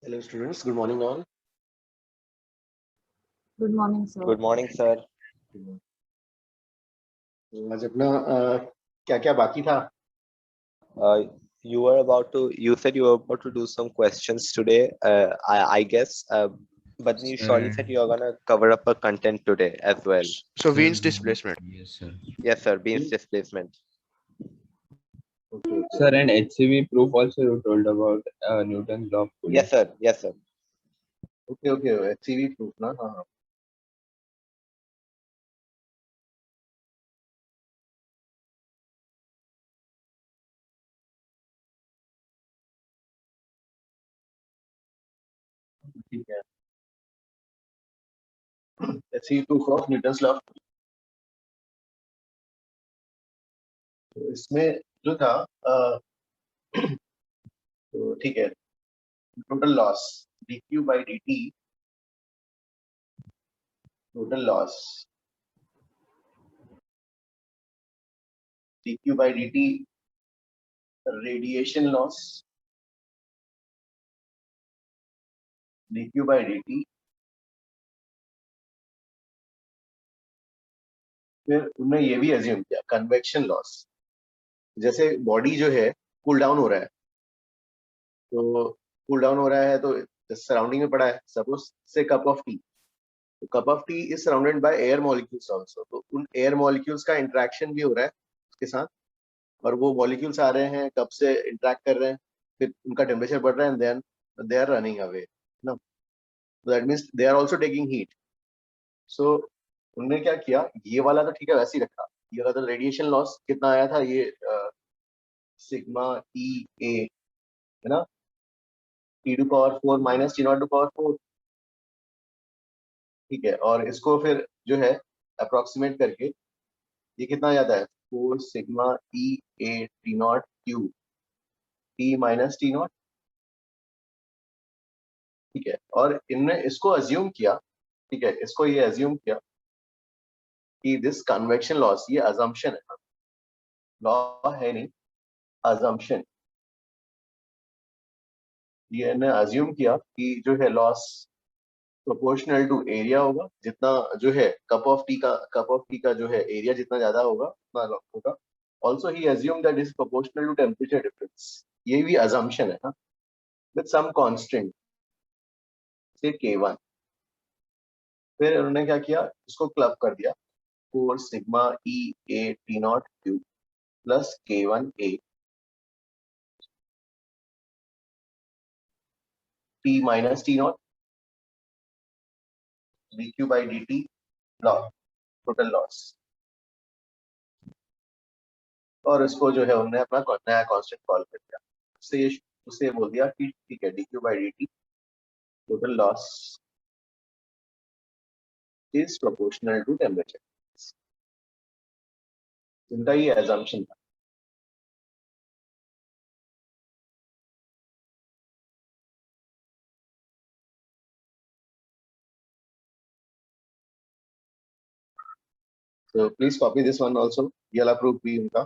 Hello students, good morning all. Good morning, sir. Good morning, sir. आज अपना क्या क्या बाकी था? You said you were about to do some questions today. I guess. But you surely said you are gonna cover up a content today as well. So Wien's displacement. Yes, sir. Yes, sir. Beam's displacement. Okay. Sir, and HCV proof also you told about Newton's law of cooling. Yes, sir. Yes, sir. Okay. HCV proof ना? हाँ. ठीक है. HCV proof of Newton's law. तो इसमें जो था तो ठीक है. Total loss dq by dt. Total loss dq by dt. Radiation loss dq by dt. फिर उन्होंने ये भी एज्यूम किया कन्वेक्शन लॉस. जैसे बॉडी जो है कूल डाउन हो रहा है, तो कूल डाउन हो रहा है तो सराउंडिंग में पड़ा है. सपोज से कप ऑफ टी, तो cup of T is surrounded by air molecules also. तो उन एयर मॉलिक्यूल्स का इंटरेक्शन भी हो रहा है उसके साथ, और वो मॉलिक्यूल्स आ रहे हैं कप से इंटरेक्ट कर रहे हैं, फिर उनका टेम्परेचर बढ़ रहा है and then they are running away. No, that means they are also taking heat. So उन्होंने क्या किया, ये वाला तो ठीक है वैसे ही रखा. ये वाला तो रेडिएशन लॉस कितना आया था, ये सिग्मा ई ए है ना, T to power 4 minus T not to power 4. ठीक है, और इसको फिर जो है अप्रोक्सीमेट करके ये कितना आ जाता है, 4 sigma E A T not Q T minus T not. ठीक है, और इनने इसको अज्यूम किया. ठीक है, इसको ये अज्यूम किया कि दिस कन्वेक्शन लॉस, ये अजम्पशन है, लॉ है नहीं, अजम्पशन. ये इन्हें अज्यूम किया कि जो है लॉस प्रोपोर्शनल टू एरिया होगा. जितना जो है कप ऑफ टी का जो है एरिया जितना ज्यादा होगा उतना होगा. Also he assume that is proportional to temperature difference. ये भी अजम्पशन है ना, विद सम कांस्टेंट से K1. फिर उन्होंने क्या किया, इसको क्लब कर दिया, 4 sigma E A T not Q plus K1 A T minus T not dq by dt loss, total loss. और इसको जो है उन्होंने अपना नया कांस्टेंट कॉल कर दिया. उससे बोल दिया कि ठीक है, dq by dt total loss is proportional to temperature. इनका ये assumption था. So please copy this one also. ये वाला proof भी उनका.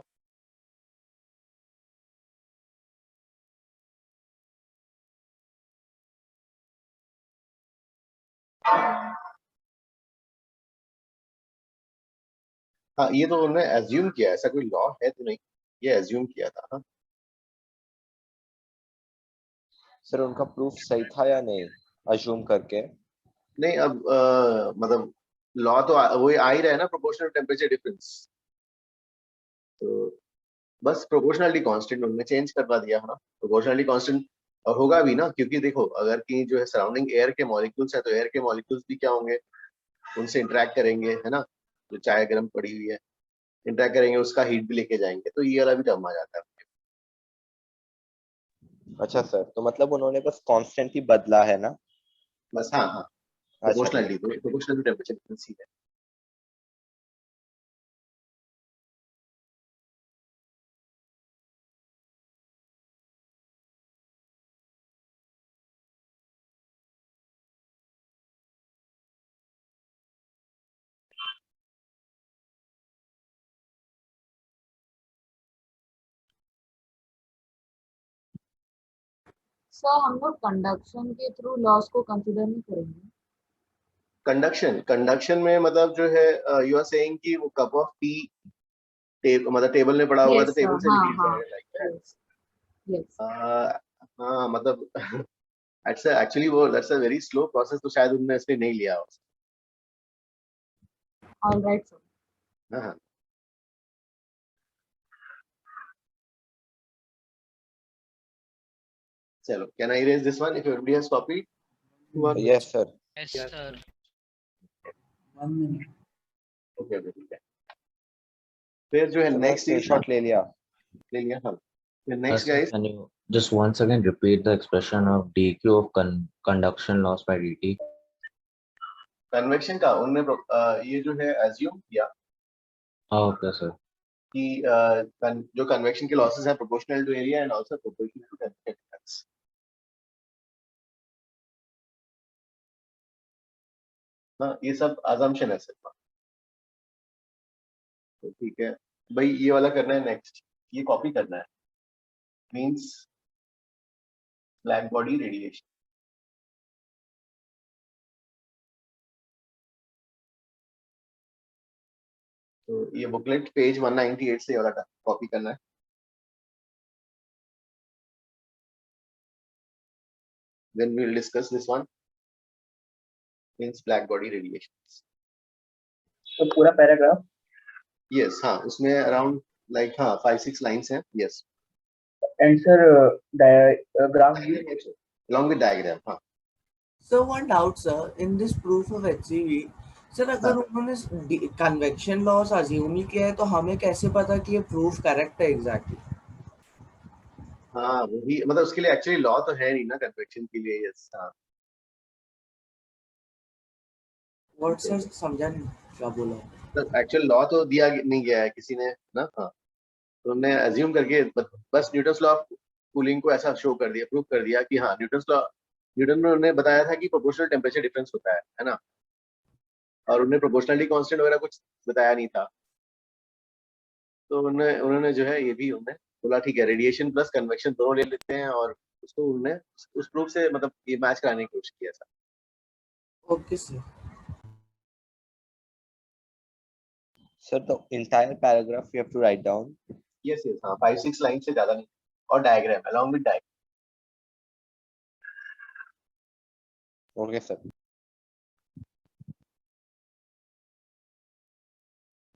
हाँ, ये तो उन्होंने assume किया, ऐसा कोई लॉ है तो नहीं, ये assume किया था. हाँ, सर उनका प्रूफ सही था या नहीं, अज्यूम करके? नहीं, अब मतलब लॉ तो वही आ ही रहा है ना, प्रोपोर्शनल टेम्परेचर डिफरेंस. तो बस प्रोपोर्शनलिटी कांस्टेंट उन्होंने चेंज करवा दिया है ना, प्रोपोर्शनलिटी कांस्टेंट. और होगा भी ना, क्योंकि देखो अगर कि जो है सराउंडिंग एयर के मॉलिक्यूल्स है, तो एयर के मॉलिक्यूल्स भी क्या होंगे, उनसे इंटरेक्ट करेंगे, है ना. जो चाय गर्म पड़ी हुई है, इंटरेक्ट करेंगे, उसका हीट भी लेके जाएंगे, तो ये वाला भी टर्म आ जाता है. अच्छा सर, तो मतलब उन्होंने बस कांस्टेंट ही बदला है ना? बस. हाँ, अच्छा, प्रोपोर्शनलिटी तो प्रोपोर्शनल टेम्परेचर डिफरेंस ही है. सर हम लोग कंडक्शन के थ्रू लॉस को कंसिडर नहीं करेंगे। कंडक्शन में मतलब जो है यू आर सेइंग कि वो कप ऑफ टी मतलब टेबल में पड़ा हुआ यस तो सर, टेबल से हाँ निकल हाँ, जाएगा लाइक दैट। Yes yes. हाँ मतलब अच्छा एक्चुअली वो that's a very slow process, तो शायद उन्होंने इसमें नहीं लिया हो। Alright sir. हाँ हाँ। चलो, can I raise this one if everybody has copied? Yes, sir. Yes, sir. 1 minute. Okay okay ठीक है। फिर जो है So, नेक्स्ट screenshot ले लिया. ले लिया हाँ। फिर next Sir, guys, can you just once again repeat the expression of dq of conduction loss by dt? Convection का उन्होंने ये जो है एज्यूम किया Oh, okay, sir. कि जो कन्वेक्शन के लॉसेस हैं proportional to area and also proportional to temperature difference. हाँ ये सब अजम्पशन है सिर्फ। तो ठीक है भाई, ये वाला करना है नेक्स्ट, ये कॉपी करना है, मींस ब्लैक बॉडी रेडिएशन। तो ये बुकलेट पेज 198 से वाला कॉपी करना है। Then we'll discuss this one, means black body radiations. तो पूरा पैराग्राफ Yes, हाँ उसमें around like हाँ 5-6 lines हैं. Yes, आंसर ग्राफ भी along with diagram. हाँ So one doubt, sir, in this proof of HCV, sir अगर उन्होंने कन्वेक्शन लॉस अज्यूम ही किया है तो हमें कैसे पता कि ये प्रूफ करेक्ट है एग्जैक्टली? हाँ वही, मतलब उसके लिए एक्चुअली लॉ तो है नहीं ना कन्वेक्शन के लिए। यस हाँ, व्हाट सर, समझा नहीं क्या बोला? तो एक्चुअल लॉ तो दिया नहीं गया है किसी ने ना। हाँ तो उन्होंने अज्यूम करके बस न्यूटन्स लॉ ऑफ कूलिंग को ऐसा शो कर दिया, प्रूव कर दिया कि हाँ न्यूटन्स लॉ, न्यूटन ने बताया था कि प्रोपोर्शनल टेम्परेचर डिफरेंस होता है ना, और उन्होंने प्रोपोर्शनलिटी कांस्टेंट वगैरह कुछ बताया नहीं था। तो उन्होंने जो है ये भी उन्होंने बोला ठीक है रेडिएशन प्लस कन्वेक्शन दोनों ले लेते हैं, और उसको उन्होंने उस प्रूफ से मतलब ये मैच कराने की कोशिश किया था। Okay sir. Sir, the entire paragraph you have to write down. Yes yes हाँ 5-6 लाइन से ज्यादा नहीं, और diagram along with diagram. Okay, sir.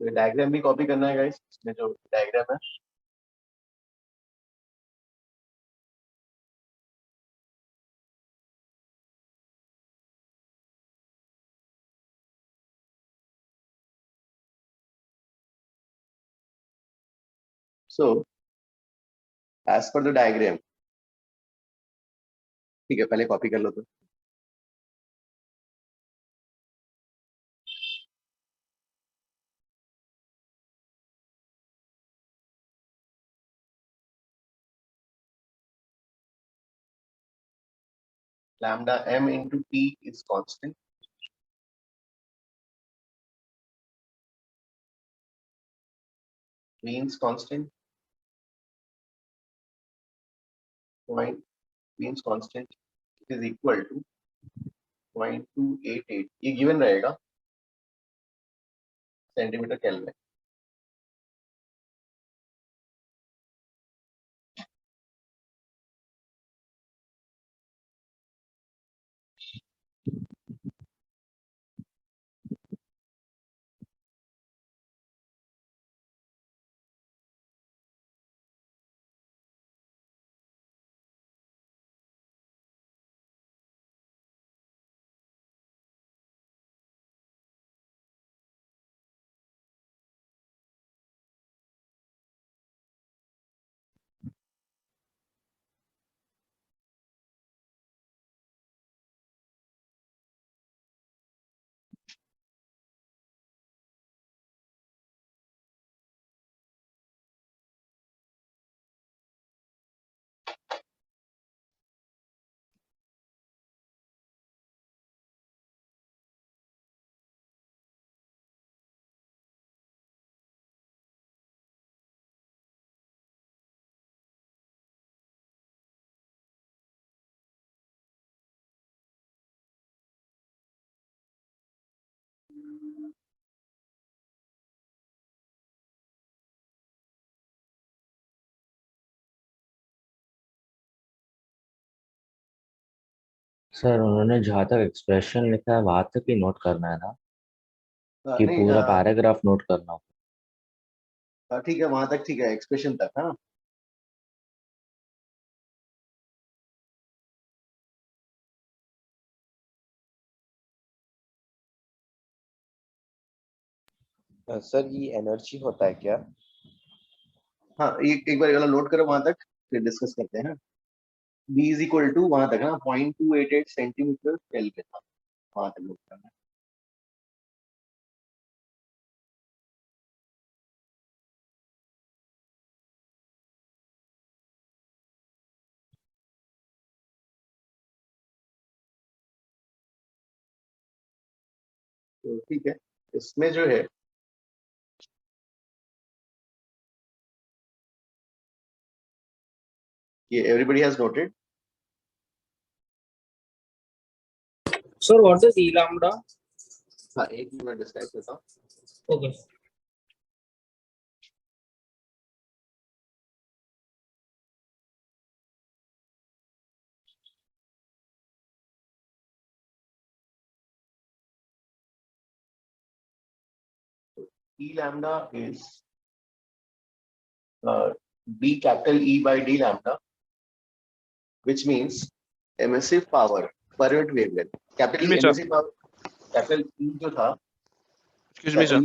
तो डायग्राम भी कॉपी करना है गाइस, इसमें जो डायग्राम है so as per the diagram. ठीक है पहले कॉपी कर लो तो। lambda m into t is constant, means constant, point means constant is equal to 0.288, ये गिवन रहेगा सेंटीमीटर केल्विन। सर उन्होंने जहाँ तक एक्सप्रेशन लिखा है वहां तक ही नोट करना है ना, कि नहीं पूरा पैराग्राफ नोट करना हो? ठीक है, वहां तक ठीक है, एक्सप्रेशन तक। हाँ सर ये एनर्जी होता है क्या? हाँ, एक बार वाला नोट करो वहां तक, फिर डिस्कस करते हैं। बी इज इक्वल टू वहां तक ना 0.288 सेंटीमीटर केल्विन, वहां तक नोट करना है। तो ठीक है, इसमें जो है ये everybody has noted. Sir, what is E lambda? हाँ, एक मिनट डिस्क्राइब करता हूँ। Okay. E lambda is D capital E by D lambda, which means emissive power per unit wavelength. Capital E emissive power, capital E जो था, Excuse me, sir.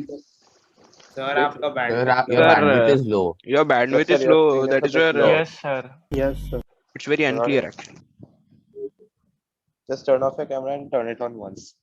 Sir, आपका Sir, bandwidth your Sir, bandwidth is low. your bandwidth Yes, is sir, your low. screen That is is a bit where low. Yes, sir. Yes, sir. it's very unclear actually. Just turn off your camera and turn it on once.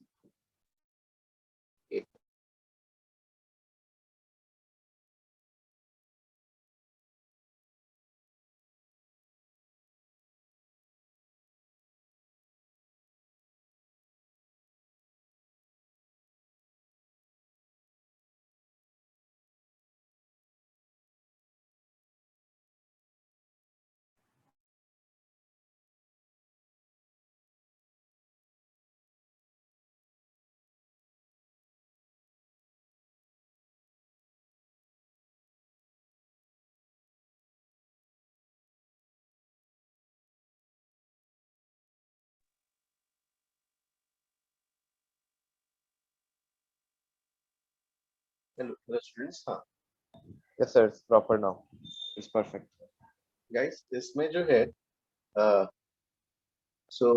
hello students। हाँ Yes, sir, it's proper now. It's perfect. guys, इसमें जो है so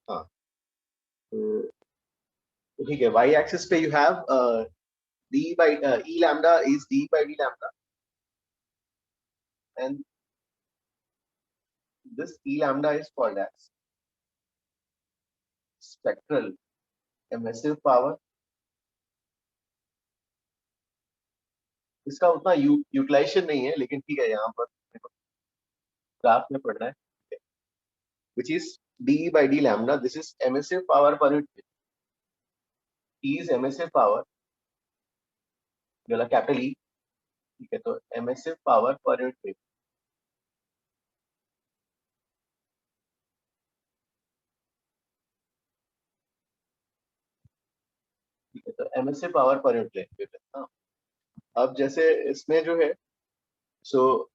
हाँ, तो ठीक है, y axis पे you have d by E lambda is d by d lambda, and this E lambda is called as spectral emissive power। इसका उतना यूटिलाइजेशन नहीं है, लेकिन ठीक है, यहाँ पर ग्राफ में पढ़ना है, which is d by d lambda. This is emissive power per unit। E is emissive power, जो है कैपिटल E, ठीक है, तो emissive power per unit। ठीक है, तो emissive power per unit wavelength। हाँ, अब जैसे इसमें जो है सो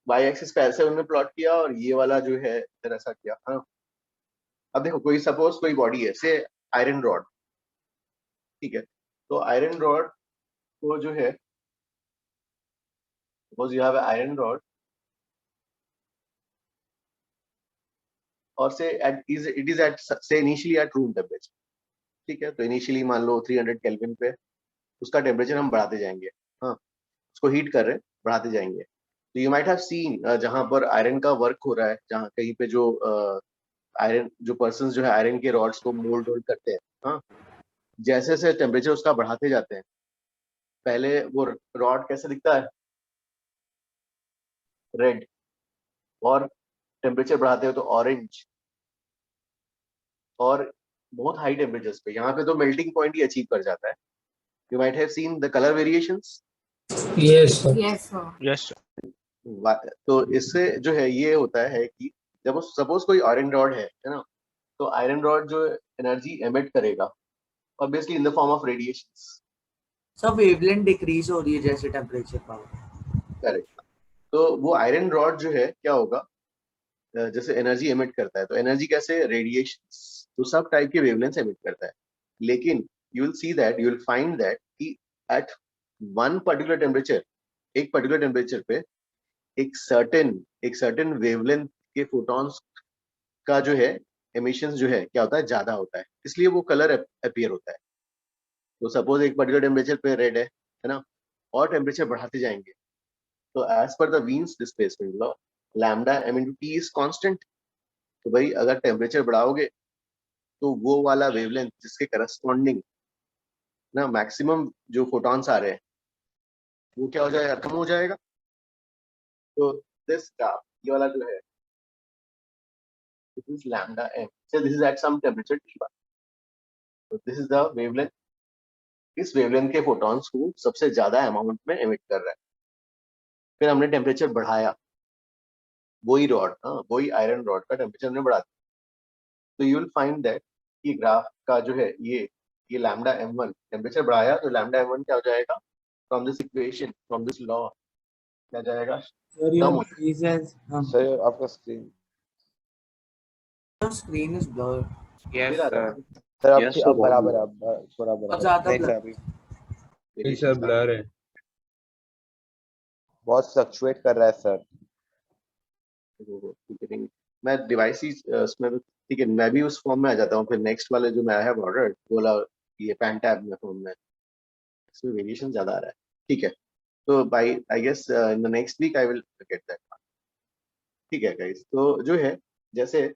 y एक्सिस पे ऐसे उन्होंने प्लॉट किया और ये वाला जो है इधर ऐसा किया। हाँ, अब देखो कोई सपोज कोई बॉडी है से आयरन रॉड, ठीक है, तो आयरन रॉड को जो है suppose you have iron rod और से इट इज एट से इनिशियली एट रूम टेम्परेचर, ठीक है, तो इनिशियली मान लो 300 केल्विन पे उसका टेम्परेचर हम बढ़ाते जाएंगे। हाँ, उसको हीट कर रहे हैं, बढ़ाते जाएंगे। तो यू माइट हैव सीन जहां पर आयरन का वर्क हो रहा है, जहां कहीं पे जो आयरन जो पर्सन जो है आयरन के रॉड्स को मोल्ड होल्ड करते हैं। हाँ, जैसे जैसे टेम्परेचर उसका बढ़ाते जाते हैं, पहले वो रॉड कैसे दिखता है, रेड, और टेम्परेचर बढ़ाते हो तो ऑरेंज, और बहुत हाई टेम्परेचर्स पे यहाँ पे तो मेल्टिंग पॉइंट ही अचीव कर जाता है। You might have seen the colour variations. Yes, sir. Yes, sir. Yes, sir. तो इससे जो है ये होता है कि जब सपोज कोई आयरन रॉड है ना, तो आयरन रॉड जो एनर्जी एमिट करेगा obviously in the form of radiations. सब वेवलेंथ डिक्रीज हो रही है जैसे टेम्परेचर बढ़। करेक्ट। तो वो आयरन रॉड जो है क्या होगा, जैसे एनर्जी एमिट करता है, तो एनर्जी कैसे, रेडिएशंस, तो सब टाइप के वेवलेंथ एमिट करता है। लेकिन you will see that, you will find that कि एट वन पर्टिकुलर टेम्परेचर, एक पर्टिकुलर टेम्परेचर पे एक सर्टेन वेवलेंथ के फोटॉन्स का जो है एमिशंस जो है क्या होता है, ज्यादा होता है, इसलिए वो कलर अपीयर होता है। तो सपोज एक पर्टिकुलर टेम्परेचर पे रेड है ना, और टेम्परेचर बढ़ाते जाएंगे तो as per the Wien's displacement law lambda m into t is constant. तो भाई अगर टेम्परेचर बढ़ाओगे तो वो वाला वेवलेंथ जिसके करस्पॉन्डिंग ना मैक्सिमम जो फोटॉन्स आ रहे हैं वो क्या हो जाएगा, कम हो जाएगा। तो दिस ग्राफ, ये वाला जो है, this is lambda m, so this is at some temperature t1, so this is the wavelength, इस वेवलेंथ के फोटॉन्स को सबसे ज्यादा अमाउंट में एमिट कर रहा है। फिर हमने टेम्परेचर बढ़ाया, वही रॉड, वही आयरन रॉड का टेम्परेचर हमने बढ़ा दिया, तो यू विल फाइंड दैट ये ग्राफ का जो है ये लैम्डा m1 टेम्परेचर बढ़ाया तो लैम्डा m1 क्या हो जाएगा, from this equation, from this law क्या जाएगा, कम हो जाएगा। सर आपका screen screen is blur. Yes, फिर आता sir. है, सर Yes, आपकी sir, अब बराबर है, अब थोड़ा और बराबर ज्यादा नहीं सर, blur। अभी नहीं सर ब्लर है। बहुत फ्लक्चुएट कर रहा है सर। ठीक है, नहीं मैं डिवाइस ही उसमें, ठीक है, मैं भी उस फॉर्म में आ जाता हूँ। फिर नेक्स्ट वाले जो मैं आई हैव ऑर्डर्ड बोला, ये पैन टैब में फॉर्म में, इसमें वेरिएशन ज्यादा आ रहा है। ठीक है, तो by I guess in the next week I will get that. ठीक है गाइस, तो जो है जैसे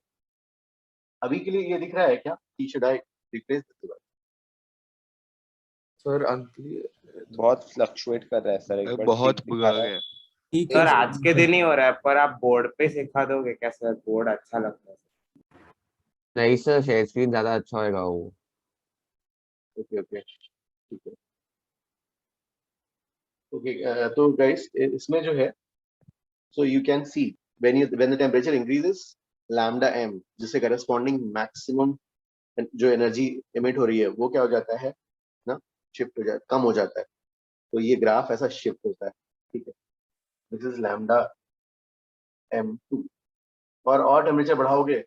अभी के लिए ये दिख रहा है क्या कि should I replace this? Sir unclear. बहुत फ्लक्चुएट कर रहा है सर, एक बार बहुत ठीक दिखा बुरा रहा है। है। सर आज के दिन ही हो रहा है, पर आप बोर्ड पे सिखा दोगे क्या सर? बोर्ड अच्छा लगता है। नहीं सर, शेयर स्क्रीन ज्यादा अच्छा होएगा वो। ओके ओके ठीक है। ओके तो गाइस इसमें जो है, so you can see when the temperature increases lambda m जिससे करस्पॉन्डिंग मैक्सिमम जो एनर्जी एमिट हो रही है वो क्या हो जाता है ना, शिफ्ट हो जाता, कम हो जाता है। तो ये ग्राफ ऐसा शिफ्ट होता है। ठीक है, दिस इज लैम्डा m2। और टेम्परेचर बढ़ाओगे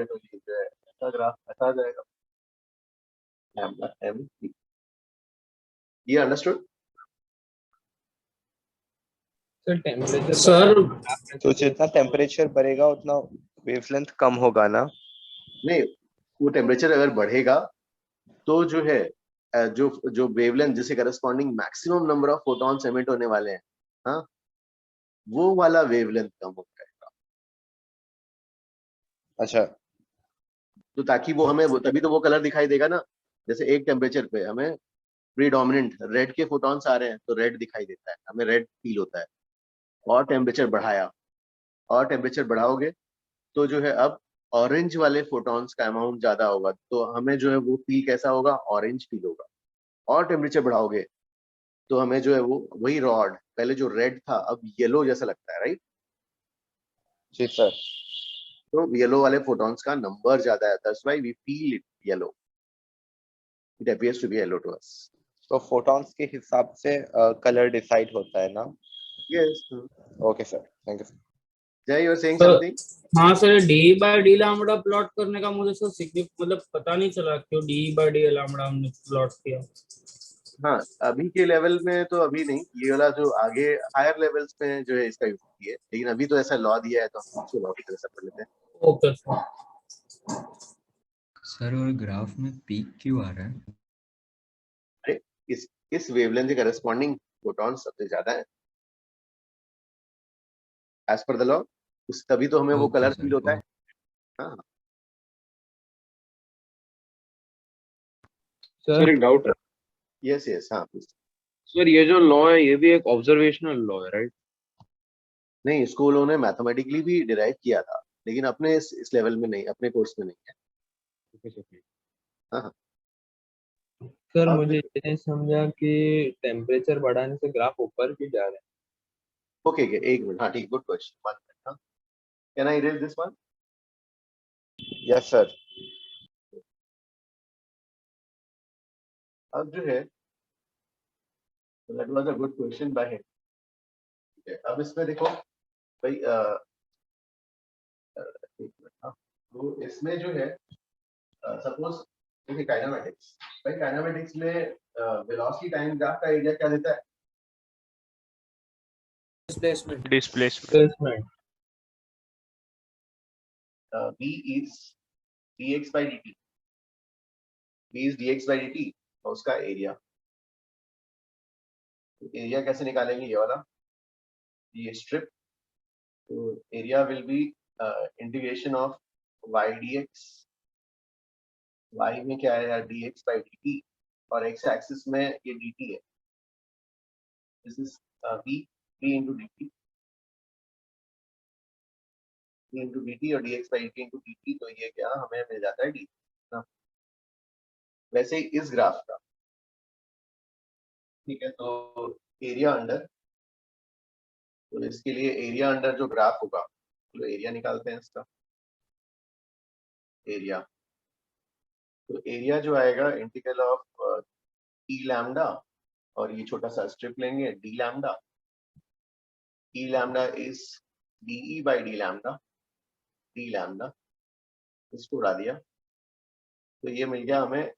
तो ये जो है ऐसा ग्राफ ऐसा आ जाएगा, लैम्डा m3। ये अंडरस्टूड? सर टेम्परेचर सर तो जितना टेम्परेचर बढ़ेगा उतना वेवलेंथ कम होगा ना? नहीं, वो टेम्परेचर अगर बढ़ेगा तो जो है जो वेवलेंथ जिसे corresponding maximum number of photons emit होने वाले हैं, हाँ, वो वाला वेवलेंथ कम हो जाएगा। अच्छा, तो ताकि वो हमें तभी तो वो कलर दिखाई देगा ना। जैसे एक टेम्परेचर पे हमें प्रीडोमिनेंट रेड के फोटॉन्स आ रहे हैं तो रेड दिखाई देता है, हमें रेड फील होता है। और टेम्परेचर बढ़ाया, और टेम्परेचर बढ़ाओगे तो जो है अब ऑरेंज वाले फोटॉन्स का अमाउंट ज्यादा होगा, तो हमें जो है वो फील कैसा होगा, ऑरेंज फील होगा। और टेम्परेचर बढ़ाओगे तो हमें जो है वो वही रॉड, पहले जो रेड था अब येलो जैसा लगता है, राइट? जी सर। तो येलो वाले फोटॉन्स का नंबर ज्यादा है, that's why we feel it yellow, it appears to be yellow to us. तो फोटॉन्स के हिसाब से कलर डिसाइड होता है ना? Yes. Okay sir, thank you. Jay, you are saying sir something? हाँ sir, D by D lambda plot करने का मुझे सर मतलब पता नहीं चला क्यों डी बाय डी लैम्बडा हमने प्लॉट किया। हाँ, अभी के लेवल में तो अभी नहीं, ये वाला जो आगे हायर लेवल्स पे जो है इसका यूज किया है, लेकिन अभी तो ऐसा लॉ दिया है तो हम उसको लॉ की तरह से पढ़ लेते हैं। Okay sir. सर और ग्राफ में पीक क्यों आ रहा है? अरे इस वेवलेंथ के करस्पॉन्डिंग फोटॉन सबसे ज्यादा है एज पर द लॉ, उस तभी तो हमें वो ओके कलर सर, फील होता है। हाँ सर एक डाउट है यस यस, हाँ please। सर, ये जो लॉ है ये भी एक ऑब्जर्वेशनल लॉ है, राइट? नहीं, इसको उन्होंने मैथमेटिकली भी डिराइव किया था, लेकिन अपने इस लेवल में नहीं, अपने कोर्स में नहीं है। हाँ हाँ। सर अब मुझे ये नहीं समझा कि टेम्परेचर बढ़ाने से ग्राफ ऊपर क्यों जा रहा है? ओके एक मिनट, हाँ ठीक, good question. Can I raise this one? Yes, sir. अब जो है that was a good question by him. अब इसमें देखो भाई एक मिनट, हाँ, तो इसमें जो है सपोज देखिए काइनेमेटिक्स, भाई काइनेमेटिक्स में वेलोसिटी टाइम ग्राफ का एरिया क्या देता है? Displacement Displacement. V is dx by dt. V is dx by dt और उसका एरिया, एरिया कैसे निकालेंगे? ये वाला, ये स्ट्रिप, तो area will be integration of y dx, y में क्या है dx by dt और x एक्सिस में ये dt है, this is v into dt, v into dt और dx by dt into dt, तो ये क्या हमें मिल जाता है dt ना। वैसे ही इस ग्राफ का, ठीक है, तो एरिया अंडर, तो इसके लिए एरिया अंडर जो ग्राफ होगा, तो एरिया निकालते हैं इसका एरिया, तो एरिया जो आएगा इंटीग्रल ऑफ ई लैम्डा और ये छोटा सा स्ट्रिप लेंगे d lambda, E lambda is d E by d lambda, इसको उड़ा दिया, तो ये मिल गया हमें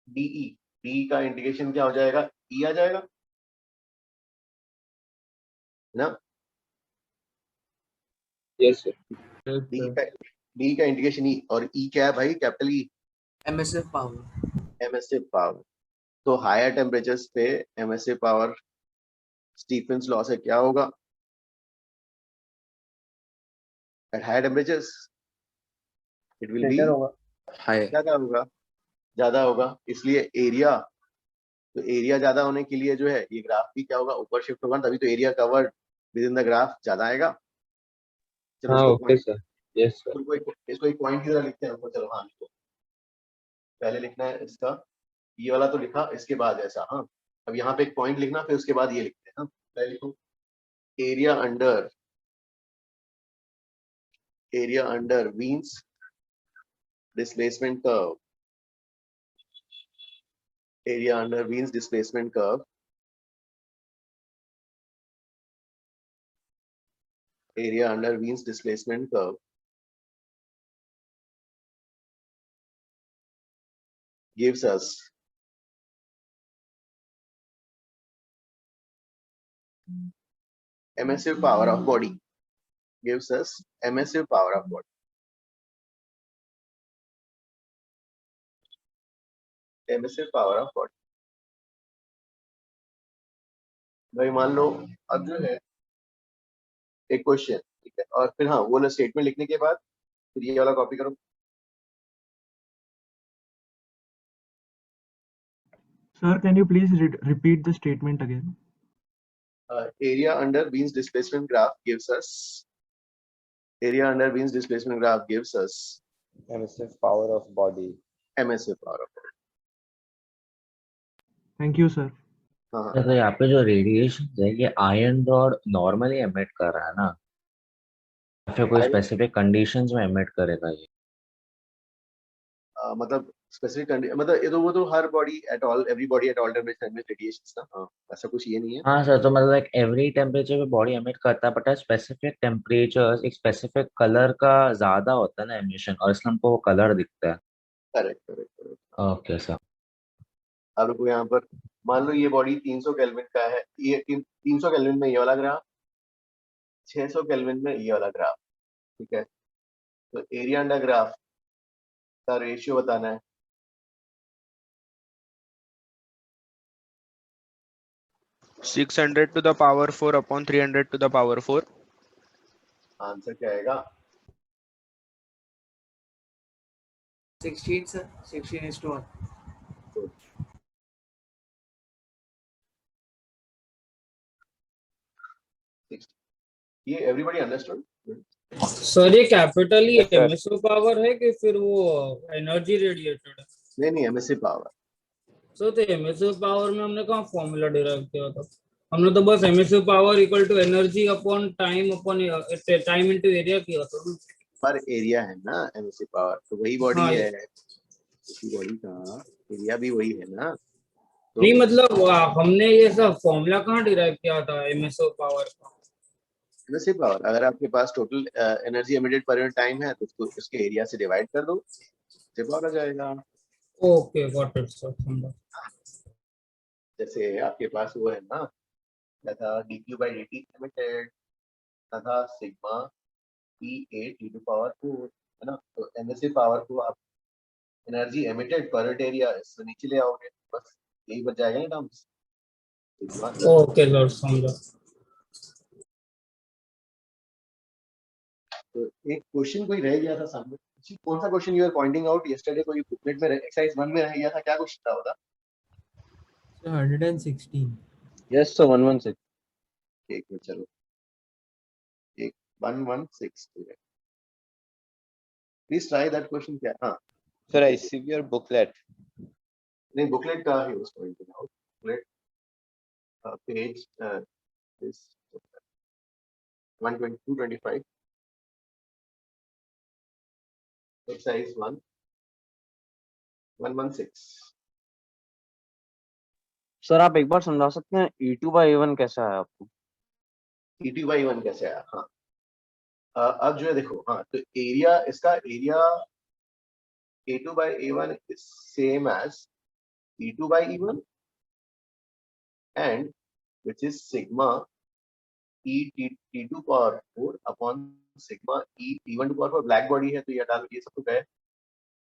डीई, डी का इंटीग्रेशन क्या हो जाएगा? ई आ जाएगा ना, Yes, sir. डी का इंटीग्रेशन ई, और ई क्या है भाई? Capital E, emissive power. Emissive power. तो हायर टेम्परेचर्स पे एमिसिव पावर स्टीफेंस लॉ से क्या होगा? At higher temperatures it will be ज्यादा होगा, इसलिए एरिया, तो एरिया ज्यादा होने के लिए जो है ये ग्राफ भी क्या होगा? ऊपर शिफ्ट होगा, तभी तो area covered with in the graph ज्यादा आएगा। चलो हाँ, इसको okay, sir. Yes, sir. इसको एक पॉइंट की तरह लिखते हैं ऊपर। चलो हाँ लिखो, पहले लिखना है इसका, ये वाला तो लिखा, इसके बाद ऐसा, हाँ अब यहाँ पे एक पॉइंट लिखना, फिर उसके बाद ये लिखते हैं। हाँ पहले लिखो area under means displacement curve, area under Wien's displacement curve, area under Wien's displacement curve gives us emissive power of body, gives us emissive power of body, emissive power of body। भाई मान लो अब जो है एक question, ठीक है, और फिर हाँ वो स्टेटमेंट लिखने के बाद फिर ये वाला कॉपी करो। Sir, can you please repeat the statement again? Area under Wien's displacement graph gives us, area under Wien's displacement graph gives us Emissive power of body. emissive power of body। Thank you, sir. हाँ तो यहाँ पे जो radiation है ये iron rod normally emit कर रहा है ना, या फिर कोई स्पेसिफिक कंडीशंस में एमिट करेगा ये? मतलब स्पेसिफिक मतलब ये तो वो तो हर body at all, everybody at all temperature में रेडिएशंस ना, हाँ ऐसा कुछ ये नहीं है। हाँ सर, तो मतलब लाइक एवरी टेम्परेचर पे बॉडी एमिट करता है, बट स्पेसिफिक टेम्परेचर एक स्पेसिफिक कलर का ज्यादा होता है ना एमिशन, और इसलिए हमको वो कलर दिखता है। करेक्ट। Okay sir. अब रुको, यहाँ पर मान लो ये बॉडी 300 केल्विन का है, ये 300 केल्विन में ये वाला ग्राफ, 600 केल्विन में ये वाला ग्राफ, ठीक है, तो एरिया अंडर ग्राफ का रेशियो बताना है। Six 600 to the power 4 upon 300 to the power 4। Answer क्या आएगा? 16 sir, 16:1। ये एवरीबॉडी अंडरस्टूड? सर ये कैपिटल ही Yes, sir. एमिसिव पावर है कि फिर वो एनर्जी रेडिएटेड है? नहीं एमिसिव पावर। सो तो एमिसिव पावर में हमने कहाँ फॉर्मूला डिराइव किया था? हमने तो बस emissive power equal to energy upon time into area किया था। पर एरिया है ना एमएससी पावर, तो वही बॉडी हाँ है, उसी बॉडी का एरिया भी वही है ना। तो नहीं मतलब हमने ये सब फॉर्मूला कहाँ डिराइव किया था एमएसओ पावर का? एमएससी पावर, अगर आपके पास total energy emitted per unit time है तो उसको उसके एरिया से डिवाइड कर दो, से पावर आ जाएगा। ओके गॉट इट सर, समझा। जैसे आपके पास वो है ना, क्या था, dq by dt एमिटेड तथा sigma E8 T to power 4 है ना। तो एमएससी पावर को आप energy emitted per unit area इससे नीचे ले आओगे, बस यही बच जाएगा ना टर्म्स। ओके सर, समझा। तो एक क्वेश्चन कोई रह गया था सामने, कौन सा question you are pointing out yesterday, कोई बुकलेट में एक्सरसाइज 1 में रह गया था, क्या क्वेश्चन था बता? 116. Yes sir 116. एक मिनट चलो, एक 116 प्लीज ट्राई दैट क्वेश्चन। क्या? हाँ Sir, I see your booklet. नहीं, बुकलेट का ही उसको pointing out, booklet page is 12225 exercise 1 116। Sir आप एक बार समझा सकते हैं E2 by A1 कैसा है आपको? E2 by A1 कैसे आया? हाँ अब जो है देखो, हाँ तो एरिया, इसका area A2 by A1 is same as E2 by E1 and which is sigma E T2 power 4 upon sigma E T1 to power 4। Black body है तो ये हटा लो, ये सब तो गए।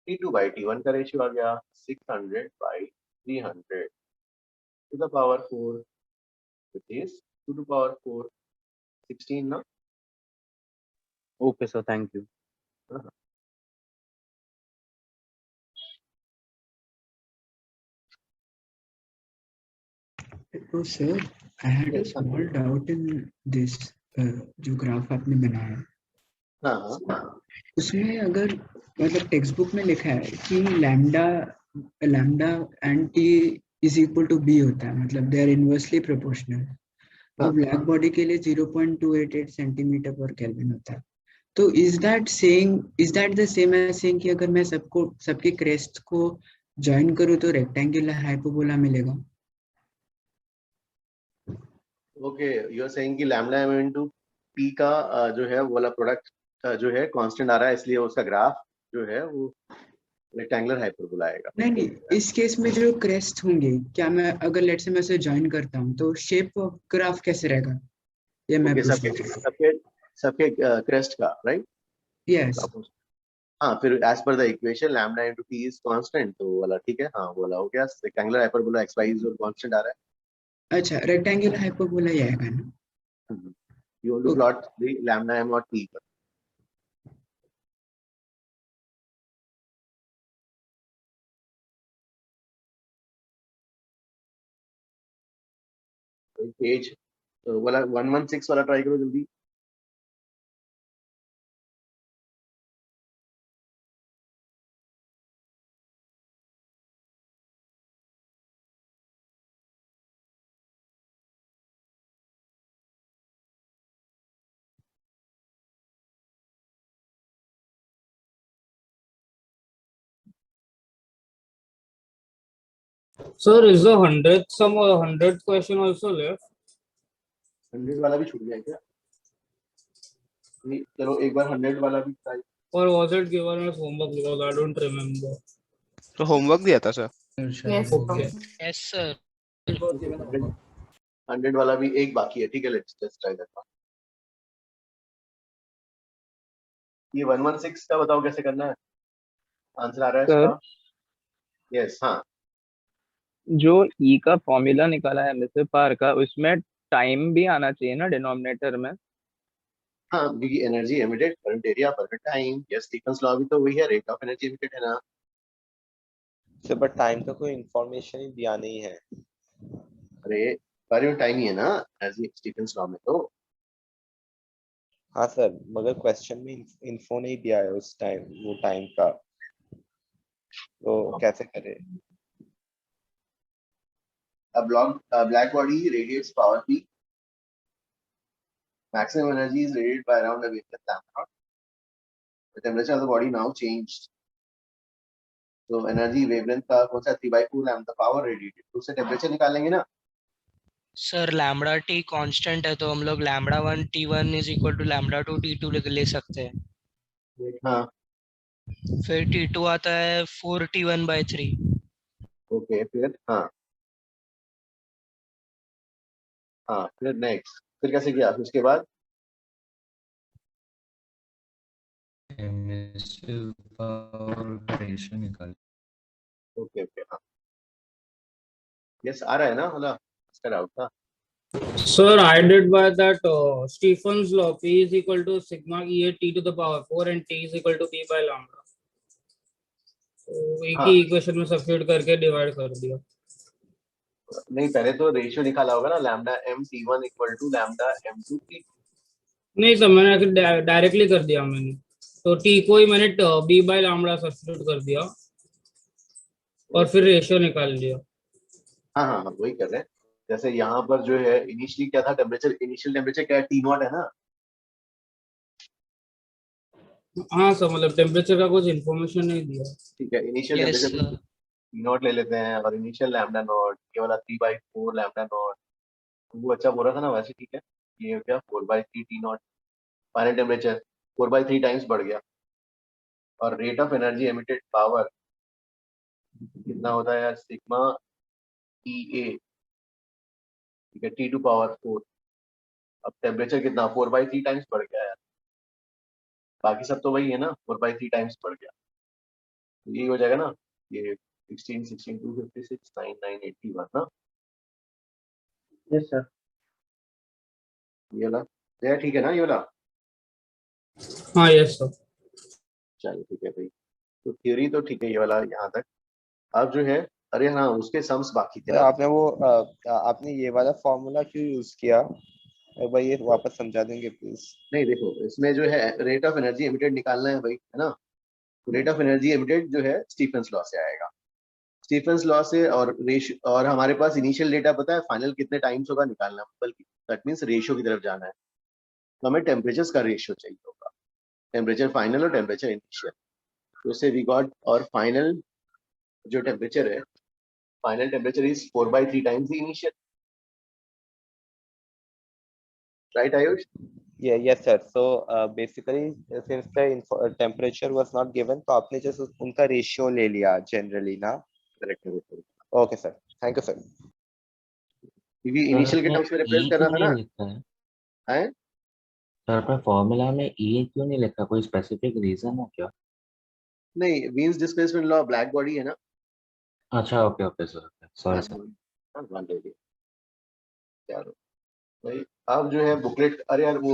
T2 by T1 का रेशियो आ गया 600 by 300 to the power 4 which is 2 to power 4 16 ना। Okay sir, thank you. तो sir I had a small doubt in this, जो ग्राफ आपने बनाया हाँ उसमें अगर मतलब टेक्स्ट बुक में लिखा है कि lambda lambda and T is equal to B होता है, मतलब दे आर इनवर्सली प्रोपोर्शनल, और ब्लैक बॉडी के लिए 0.288 सेंटीमीटर पर केल्विन होता है। तो is that the same as saying कि अगर मैं सबके क्रेस्ट को ज्वाइन करूं तो रेक्टेंगुलर हाइपरबोला मिलेगा? ओके, यू आर सेइंग कि लैम्डा m into p का जो है वो वाला प्रोडक्ट जो है कांस्टेंट आ रहा है, इसलिए उसका ग्राफ जो है वो रेक्टेंगुलर हाइपरबोला आएगा। नहीं, इस केस में जो क्रेस्ट होंगे, क्या मैं अगर लेट से मैं उसे ज्वाइन करता हूं तो शेप ऑफ ग्राफ कैसे रहेगा, ये मैं ओके, सबके क्रेस्ट का, राइट? यस। हाँ, फिर as per the equation lambda into T is constant, तो वो वाला ठीक है। हाँ, वो वाला हो गया रेक्टेंगुलर हाइपरबोला, एक्स वाई जो कांस्टेंट आ रहा अच्छा, रेक्टेंगुलर हाइपरबोला ही आएगा ना? है। You want to plot the lambda m और t पर। पेज वाला 116 वाला ट्राई करो जल्दी। Sir, is the 100th sum or 100th question also left? 100 वाला भी छूट गया क्या? नहीं, चलो एक बार 100 वाला भी try. Or was it given as homework? Because I don't remember. तो होमवर्क दिया था sir. Yes, Okay. Yes sir. 100 वाला भी एक बाकी है, ठीक है, लेट्स ट्राई दैट। ये 116 का बताओ कैसे करना है, आंसर आ रहा है सर इसका? यस, हाँ जो ई का फॉर्मूला निकाला है एमएसए पार का, उसमें टाइम भी आना चाहिए ना डिनोमिनेटर में? हाँ, क्योंकि एनर्जी एमिटेड करंट एरिया पर टाइम, यस स्टीफन्स लॉ भी तो वही है, रेट ऑफ एनर्जी एमिटेड है ना। Sir, but time का कोई information ही दिया नहीं है। अरे पर यूनिट टाइम ही है ना एनर्जी स्टीफन्स लॉ में तो। हाँ सर, मगर क्वेश्चन में इन्फो नहीं दिया है उस टाइम, वो टाइम का, तो कैसे करें? Black body radiates power P, maximum energy is radiated by around a wavelength lambda naught, the temperature of the body now changed. तो एनर्जी वेवलेंथ का कौन सा 3/4 लैम्डा पावर रेडिएटेड, तो उससे टेम्परेचर निकालेंगे ना। सर लैम्बडा टी कांस्टेंट है तो हम लोग lambda 1 T1 is equal to lambda 2 T2 ले सकते हैं। हाँ फिर T2 आता है 4 T1/3। ओके फिर हाँ फिर नेक्स्ट फिर कैसे किया फिर उसके बाद एमिसिव पावर का रेशियो निकाल। ओके ओके हाँ यस आ रहा है ना, मतलब इसका डाउट था। Sir, I did by that Stephen's law. P is equal to sigma E T to the power 4 and T is equal to B by lambda. तो एक ही इक्वेशन में सब्स्टिट्यूट करके डिवाइड कर दिया। नहीं पहले तो रेशियो निकाला होगा ना, lambda m(T1) equal to lambda m2 T। नहीं सर, मैंने डायरेक्टली कर दिया मैंने, तो T को ही मैंने B by lambda सब्स्टिट्यूट कर दिया और फिर रेशियो निकाल लिया। हाँ हाँ वही कर रहे हैं। जैसे यहाँ पर जो है इनिशियली क्या था टेम्परेचर, इनिशियल टेम्परेचर क्या है T0 है ना। हाँ सर, मतलब टेम्परेचर का कुछ इन्फॉर्मेशन नहीं दिया। ठीक है इनिशियल टेम्परेचर T0 ले लेते हैं और इनिशियल लैम्डा नॉट ये वाला 3/4 लैम्डा नॉट, वो अच्छा बोल रहा था ना वैसे। ठीक है ये हो गया 4/3 T0। फाइनल टेम्परेचर 4/3 टाइम्स बढ़ गया और rate of energy emitted power कितना होता है यार, सिग्मा EA, ठीक है T2 पावर 4। अब टेम्परेचर कितना 4/3 टाइम्स बढ़ गया यार, बाकी सब तो वही है ना, 4/3 टाइम्स बढ़ गया, तो यही हो जाएगा ना ये 16 16 256 9 9 81 ना। Yes sir. ये वाला ये ठीक है ना, ये वाला। हाँ यस सर। चलो ठीक है भाई, तो थ्योरी तो ठीक है ये वाला यहाँ तक। अब जो है अरे हाँ उसके सम्स बाकी थे। आपने वो आपने ये वाला फॉर्मूला क्यों यूज किया, एक बार ये वापस समझा देंगे प्लीज। नहीं देखो इसमें जो है रेट ऑफ एनर्जी एमिटेड निकालना है भाई, है ना। तो रेट ऑफ एनर्जी एमिटेड जो है स्टीफेंस लॉ से आएगा, स्टीफेंस लॉ से, और रेशियो, और हमारे पास इनिशियल डेटा पता है, फाइनल कितने टाइम्स होगा निकालना, बल्कि दैट मींस रेशियो की तरफ जाना है। तो हमें टेम्परेचर्स का रेशियो चाहिए होगा, टेम्परेचर फाइनल और टेम्परेचर इनिशियल। तो उससे वी गॉट, और फाइनल जो टेम्परेचर है, final temperature is 4/3 times the initial, right Ayush? Yeah, yes sir. So basically since the temperature was not given, तो आपने just उनका ratio ले लिया generally ना। करेक्ट है। Okay sir, thank you sir। क्योंकि इनिशियल के टर्म्स में रिप्लेस करना था ना। लिखा है हैं? सर पर फॉर्मूला में E क्यों नहीं लिखा, कोई स्पेसिफिक रीजन है क्या? नहीं वीन्स डिस्प्लेसमेंट लॉ ब्लैक बॉडी है ना। अच्छा okay okay sir, sorry sir. चलो भाई अब जो है बुकलेट, अरे यार वो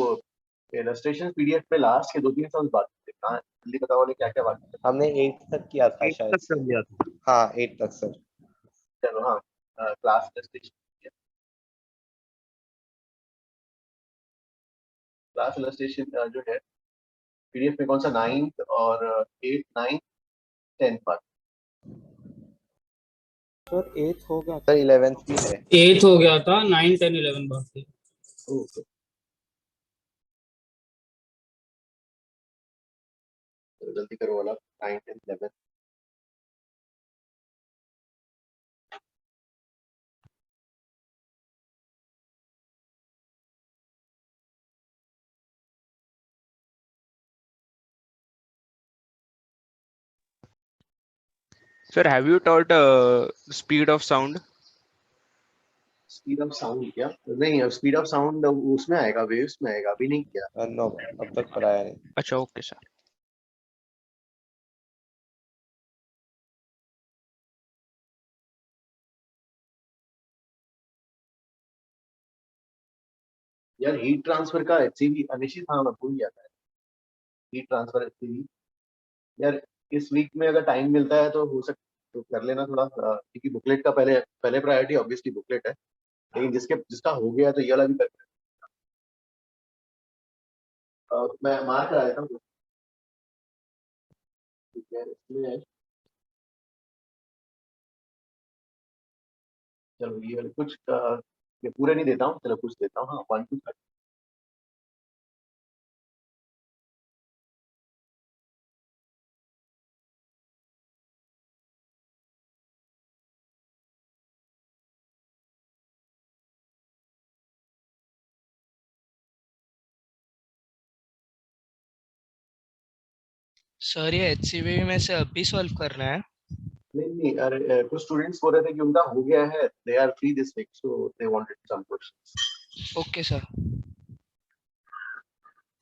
इलस्ट्रेशन पीडीएफ पे लास्ट के 2-3 सॉन्ग बाकी थे, कहाँ जल्दी बताओ क्या क्या बाकी था। हमने 8 तक किया था शायद से। हाँ 8 तक सर। चलो हाँ क्लास इलस्ट्रेशन, क्लास इलस्ट्रेशन जो है पीडीएफ में कौन सा 9th और 8th 9th 10th part. Sir 8th हो गया सर, 11th भी है। 8th हो गया था, 9 10 11 बाकी। ओके जल्दी करो वाला 9 10 11। Sir, have you taught speed of sound? Speed of sound क्या? नहीं स्पीड ऑफ साउंड उसमें आएगा, वेव्स में आएगा, अभी नहीं किया। नो अब तक पढ़ाया नहीं। अच्छा ओके सर। यार हीट ट्रांसफर का एचसीवी अनिश्चित, हाँ मैं भूल गया था हीट ट्रांसफर एचसीवी। यार इस वीक में अगर टाइम मिलता है तो हो सकता तो कर लेना थोड़ा, क्योंकि बुकलेट का पहले पहले प्रायोरिटी ऑब्वियसली बुकलेट है, लेकिन जिसका हो गया तो ये वाला भी कर मैं मार्क करा देता हूँ। ठीक है इसमें चलो ये वाले कुछ ये पूरे नहीं देता हूँ, चलो कुछ देता हूँ। हाँ 1 to 30 सर ये HCV में से अभी सॉल्व करना है? नहीं, अरे कुछ स्टूडेंट्स बोल रहे थे कि उनका हो गया है, they are free this week, so they wanted some questions. Okay sir.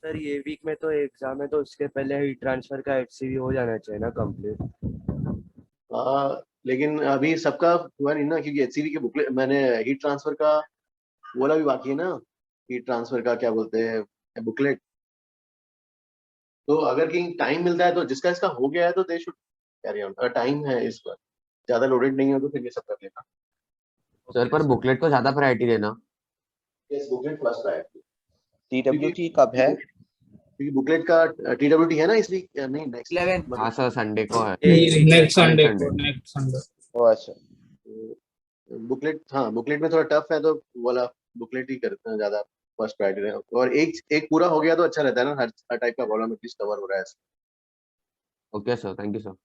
Sir ये वीक में तो एग्जाम है, तो उसके पहले हीट ट्रांसफर का HCV हो जाना चाहिए ना कंप्लीट। लेकिन अभी सबका हुआ नहीं ना, क्योंकि एचसीवी के बुकलेट, मैंने हीट ट्रांसफर का बोला भी बाकी है ना, हीट ट्रांसफर का क्या बोलते हैं बुकलेट। तो अगर कहीं टाइम मिलता है तो जिसका इसका हो गया है तो दे शुड कैरी ऑन, अगर टाइम है इस पर, ज्यादा लोडेड नहीं हो तो फिर ये सब कर लेना। सर पर बुकलेट को ज्यादा प्रायोरिटी देना। Yes, booklet first priority. TWT कब है? क्योंकि बुकलेट का TWT है ना इस वीक, नहीं नेक्स्ट 11th। हाँ सर, संडे को है। Next Sunday Sunday. को, नेक्स्ट संडे। ओ अच्छा। बुकलेट, हाँ बुकलेट में थोड़ा टफ है, तो वाला बुकलेट ही करते हैं ज्यादा फर्स्ट प्रायोरिटी। और एक पूरा हो गया तो अच्छा रहता है ना, हर टाइप का प्रॉब्लम एटलीस्ट कवर हो रहा है। Okay sir, thank you sir.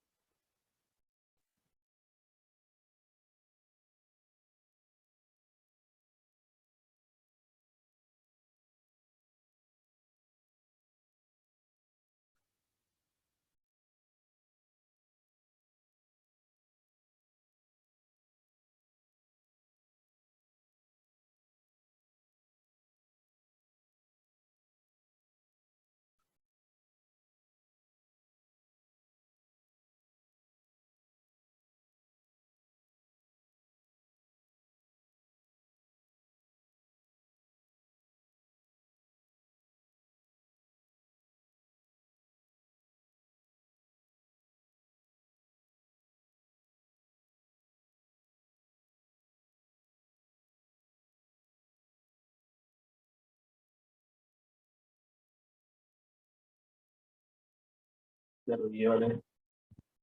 चलो ये वाले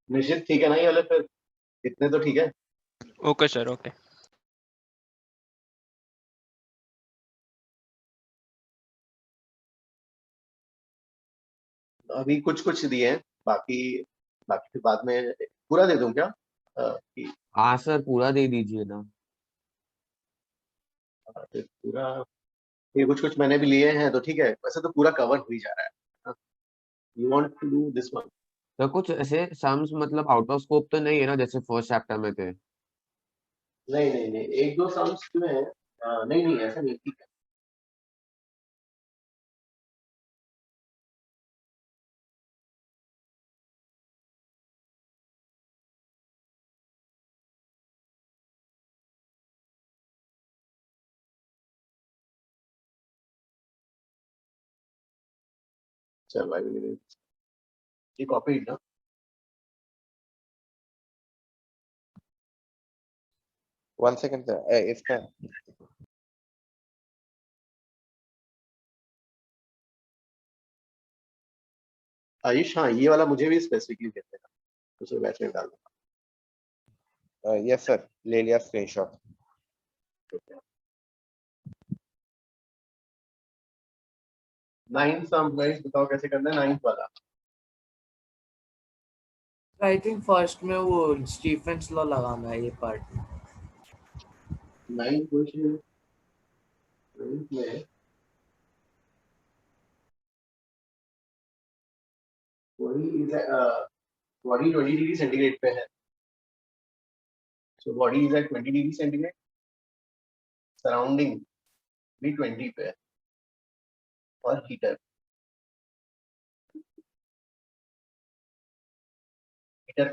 निश्चित ठीक है ना, ये वाले फिर इतने तो ठीक है। Okay sir, okay. अभी कुछ कुछ दिए हैं, बाकी बाकी फिर बाद में पूरा दे दूं क्या? हाँ सर, पूरा दे दीजिए ना। फिर पूरा, ये कुछ कुछ मैंने भी लिए हैं तो ठीक है, वैसे तो पूरा कवर हो ही जा रहा है। You want to do this one? तो कुछ ऐसे सम्स मतलब आउट ऑफ स्कोप तो नहीं है ना, जैसे फर्स्ट चैप्टर में थे? नहीं नहीं नहीं, एक दो सम्स जो है, नहीं नहीं ऐसा नहीं, ठीक है। चल भाई, ये कॉपी ना। One second sir, इसका आयुष, हाँ ये वाला मुझे भी स्पेसिफिकली देते हैं, उसे बैच में डाल दूंगा। यस सर, ले लिया स्क्रीनशॉट। नाइन्थ सम गाइस, बताओ कैसे करना है नाइन्थ वाला? आई थिंक फर्स्ट में वो स्टीफेंस लॉ लगाना है, ये पार्ट। नाइन्थ क्वेश्चन में बॉडी 20 डिग्री सेंटीग्रेड पे है, so body is at 20 degree centigrade, surrounding भी 20 पे है, और हीटर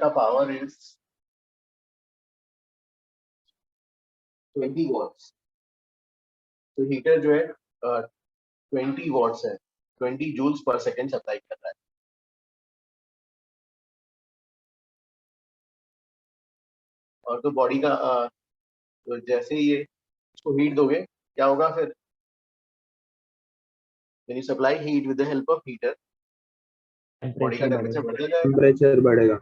का पावर इज 20 वॉट्स। तो हीटर जो है 20 वॉट्स है, 20 जूल्स पर सेकेंड सप्लाई कर रहा है। और तो बॉडी का तो जैसे ही ये इसको हीट दोगे क्या होगा फिर? when you supply heat with the help of heater, body का टेम्परेचर बढ़ जाएगा, टेम्परेचर बढ़ेगा।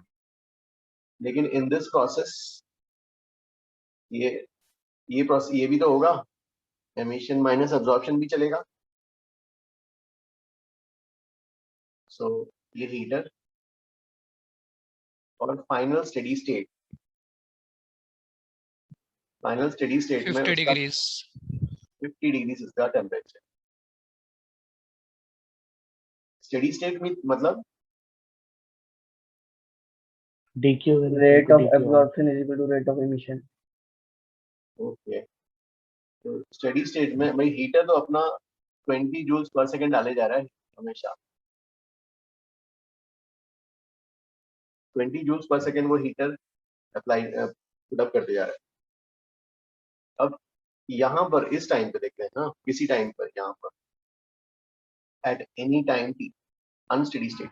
लेकिन इन दिस प्रोसेस ये प्रोसेस ये भी तो होगा, एमिशन माइनस अब्जॉर्प्शन भी चलेगा। सो ये हीटर और फाइनल स्टेडी स्टेट में 50 डिग्रीज 50 डिग्रीज इसका टेम्परेचर। स्टेडी स्टेट में मतलब DQ will equal Rate to of DQ out. absorption is equal to rate of emission. Okay, तो स्टेडी स्टेट में भाई हीटर तो अपना 20 जूल्स पर सेकंड डाले जा रहा है हमेशा। 20 जूल्स पर सेकंड वो हीटर अप्लाई पुट अप करते जा रहा है। अब यहाँ पर इस टाइम पे देखते हैं ना, किसी टाइम पर यहाँ पर at any time T unsteady state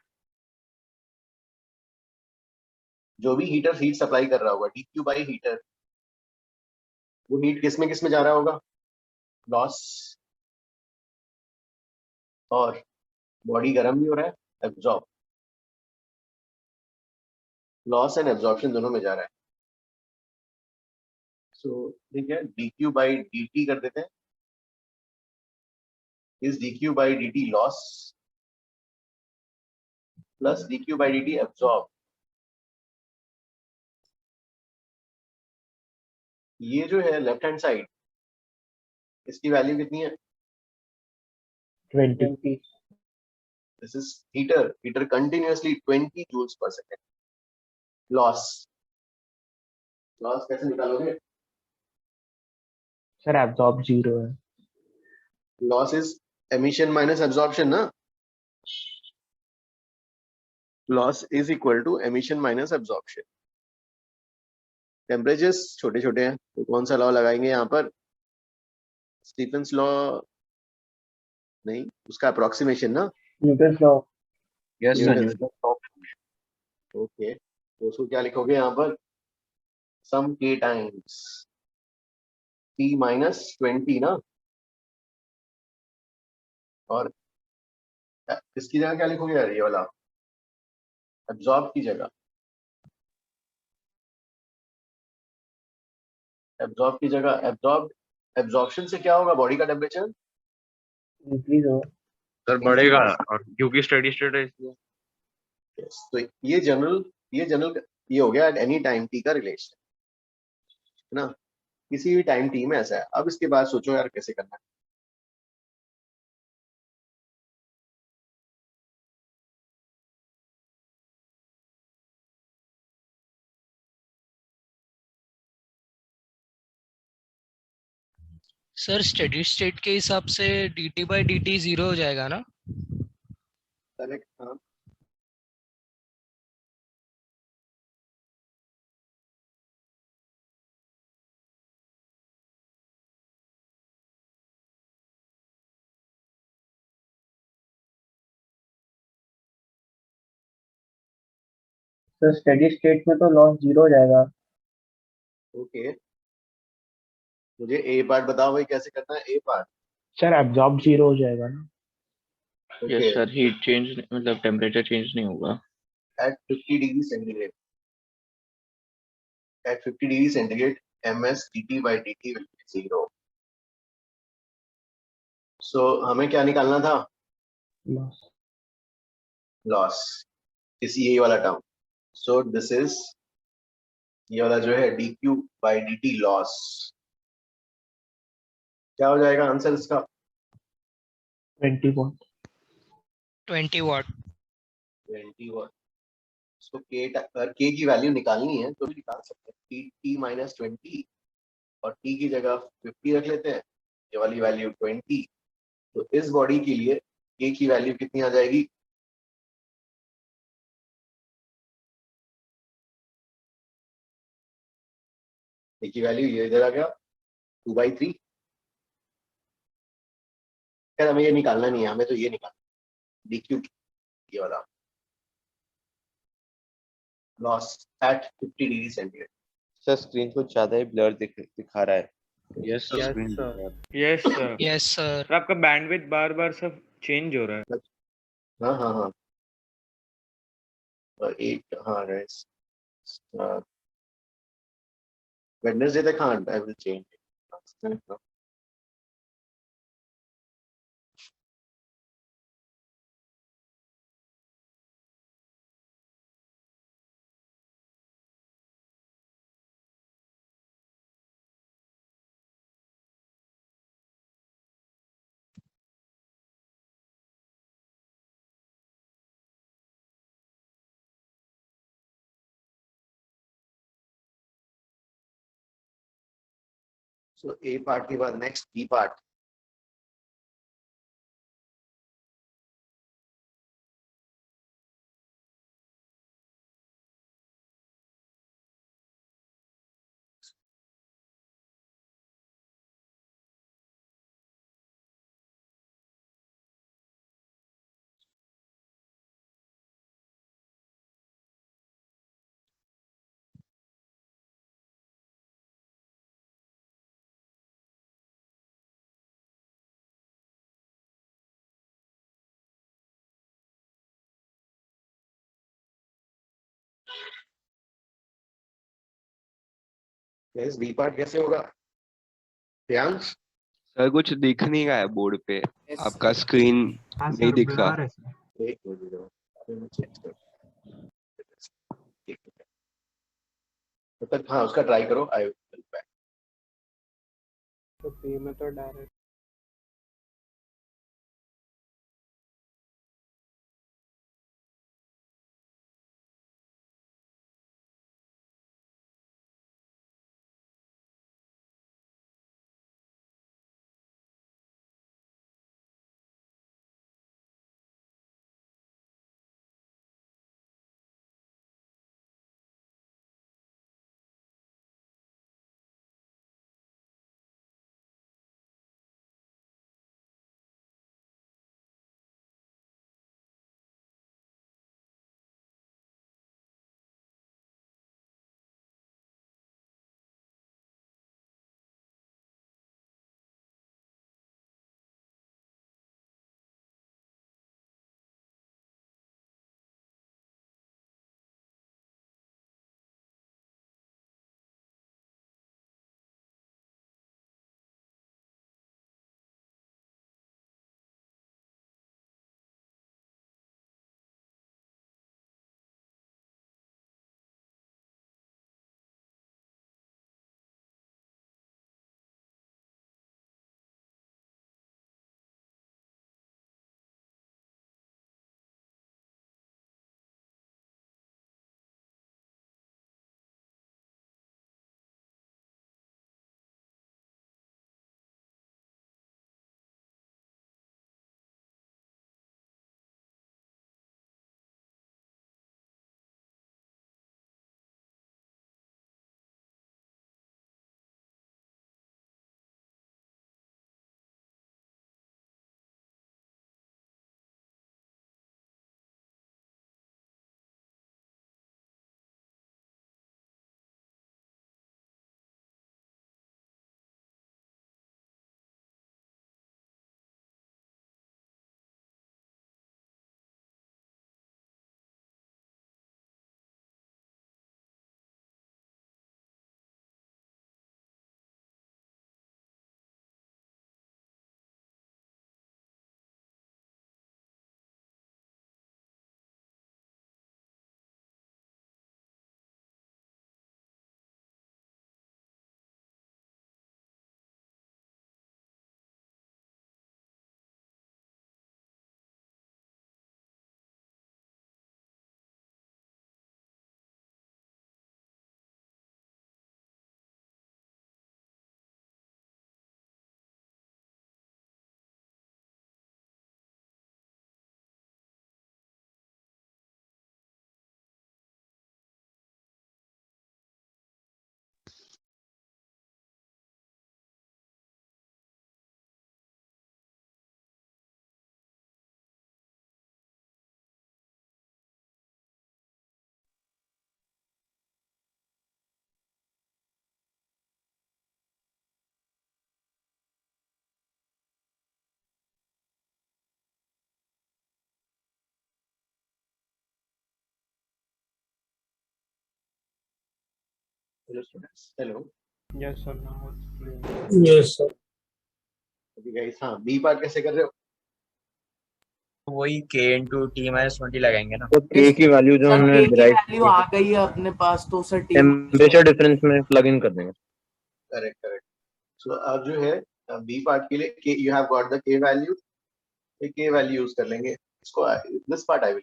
जो भी हीटर हीट सप्लाई कर रहा होगा डीक्यू बाई हीटर, वो हीट किस में जा रहा होगा, लॉस, और बॉडी गर्म भी हो रहा है, एब्जॉर्ब, लॉस एंड एब्जॉर्प्शन दोनों में जा रहा है। सो ठीक है, dq बाई dt कर देते हैं, इस dq by dt loss plus dq by dt absorb. ये जो है लेफ्ट हैंड साइड, इसकी वैल्यू कितनी है, 20. This is heater continuously 20 joules per second. Loss कैसे निकालोगे, सर एब्जॉर्ब 0 है। Loss is emission minus absorption ना, loss is equal to emission minus absorption. Temperatures छोटे छोटे हैं तो कौन सा लॉ लगाएंगे यहाँ पर, स्टीफेंस लॉ नहीं, उसका अप्रोक्सीमेशन ना, Newton's law. Yes sir, Newton. Okay, तो उसको क्या लिखोगे यहाँ पर, सम k टाइम्स t माइनस 20 ना, और इसकी जगह क्या लिखोगे यार, ये वाला एब्जॉर्ब की जगह, एब्जॉर्प्शन से क्या होगा, बॉडी का टेम्परेचर इंक्रीज हो सर बढ़ेगा, और क्योंकि स्टेडी स्टेट है इसलिए। yes, तो ये जनरल ये हो गया एट एनी टाइम टी का रिलेशन है ना, किसी भी टाइम टी में ऐसा है। अब इसके बाद सोचो यार कैसे करना है। सर स्टेडी स्टेट के हिसाब से dt बाई dt 0 हो जाएगा ना। करेक्ट, हाँ। सर स्टेडी स्टेट में तो लॉस 0 हो जाएगा। ओके, मुझे ए पार्ट बताओ भाई, कैसे करना है ए पार्ट। सर एब्जॉर्ब 0 हो जाएगा ना। Okay, yes sir, heat change मतलब टेम्परेचर चेंज नहीं होगा। At 50 degree centigrade, at 50 degree centigrade ms dt by dt will be 0। So हमें क्या निकालना था, लॉस, इसी ये वाला टर्म। सो दिस इज ये वाला जो है dq by dt लॉस, क्या हो जाएगा आंसर इसका, 20 वॉट। 20 वाट। 20 वाट। इसको k की वैल्यू निकालनी है तो भी निकाल सकते हैं, t माइनस 20 और t की जगह 50 रख लेते हैं, ये वाली वैल्यू 20। तो इस बॉडी के लिए k की वैल्यू कितनी आ जाएगी, k की वैल्यू ये इधर आ गया 2/3। खैर हमें ये निकालना नहीं है, हमें तो ये निकालना dq ये वाला loss at 50 degree centigrade. Sir screen कुछ ज्यादा ही ब्लर दिखा रहा है। Yes sir, yes sir. Yes sir. आपका बैंडविड्थ बार बार सब चेंज हो रहा है। हाँ हाँ हाँ, और एक हाँ गाइस, वेडनेसडे तक हाँ I will change. So A part के बाद next B part. Yes, B part कैसे होगा? प्रियांश? सर कुछ दिख नहीं रहा है बोर्ड पे, आपका स्क्रीन हाँ नहीं सर, दिख रहा। ब्लर है सर। एक मिनट रुको, अभी मैं चेंज कर तब तक। हाँ, उसका ट्राई करो। I will back. तो पी में तो direct hello students. Hello. Yes sir, now it's clear. Yes sir. अभी गाइस, हाँ, बी पार्ट कैसे कर रहे हो? वही k into t minus 20 लगाएंगे ना। तो k की वैल्यू जो सर हमने k की डिराइव वैल्यू आ गई है अपने पास, तो सर t टेम्परेचर डिफरेंस में प्लग इन कर देंगे। Correct correct. सो अब जो है बी पार्ट के लिए के यू हैव गॉट द के वैल्यू। के वैल्यू यूज कर लेंगे इसको। This part I will.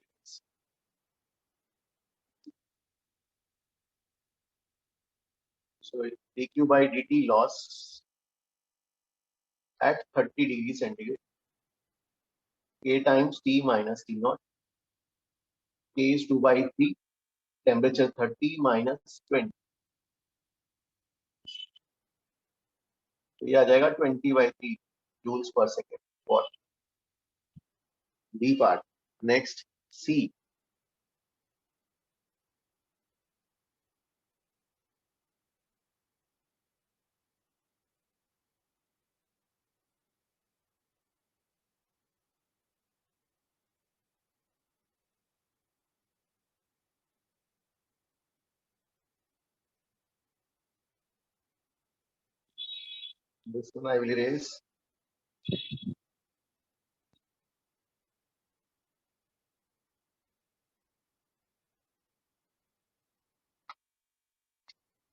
So dq by dt loss at 30 degree centigrade. K times T minus T naught. K is 2 by 3. Temperature 30 minus 20. तो ये आ जाएगा 20 by 3 joules per second. What? B part. Next, C. This one I will erase.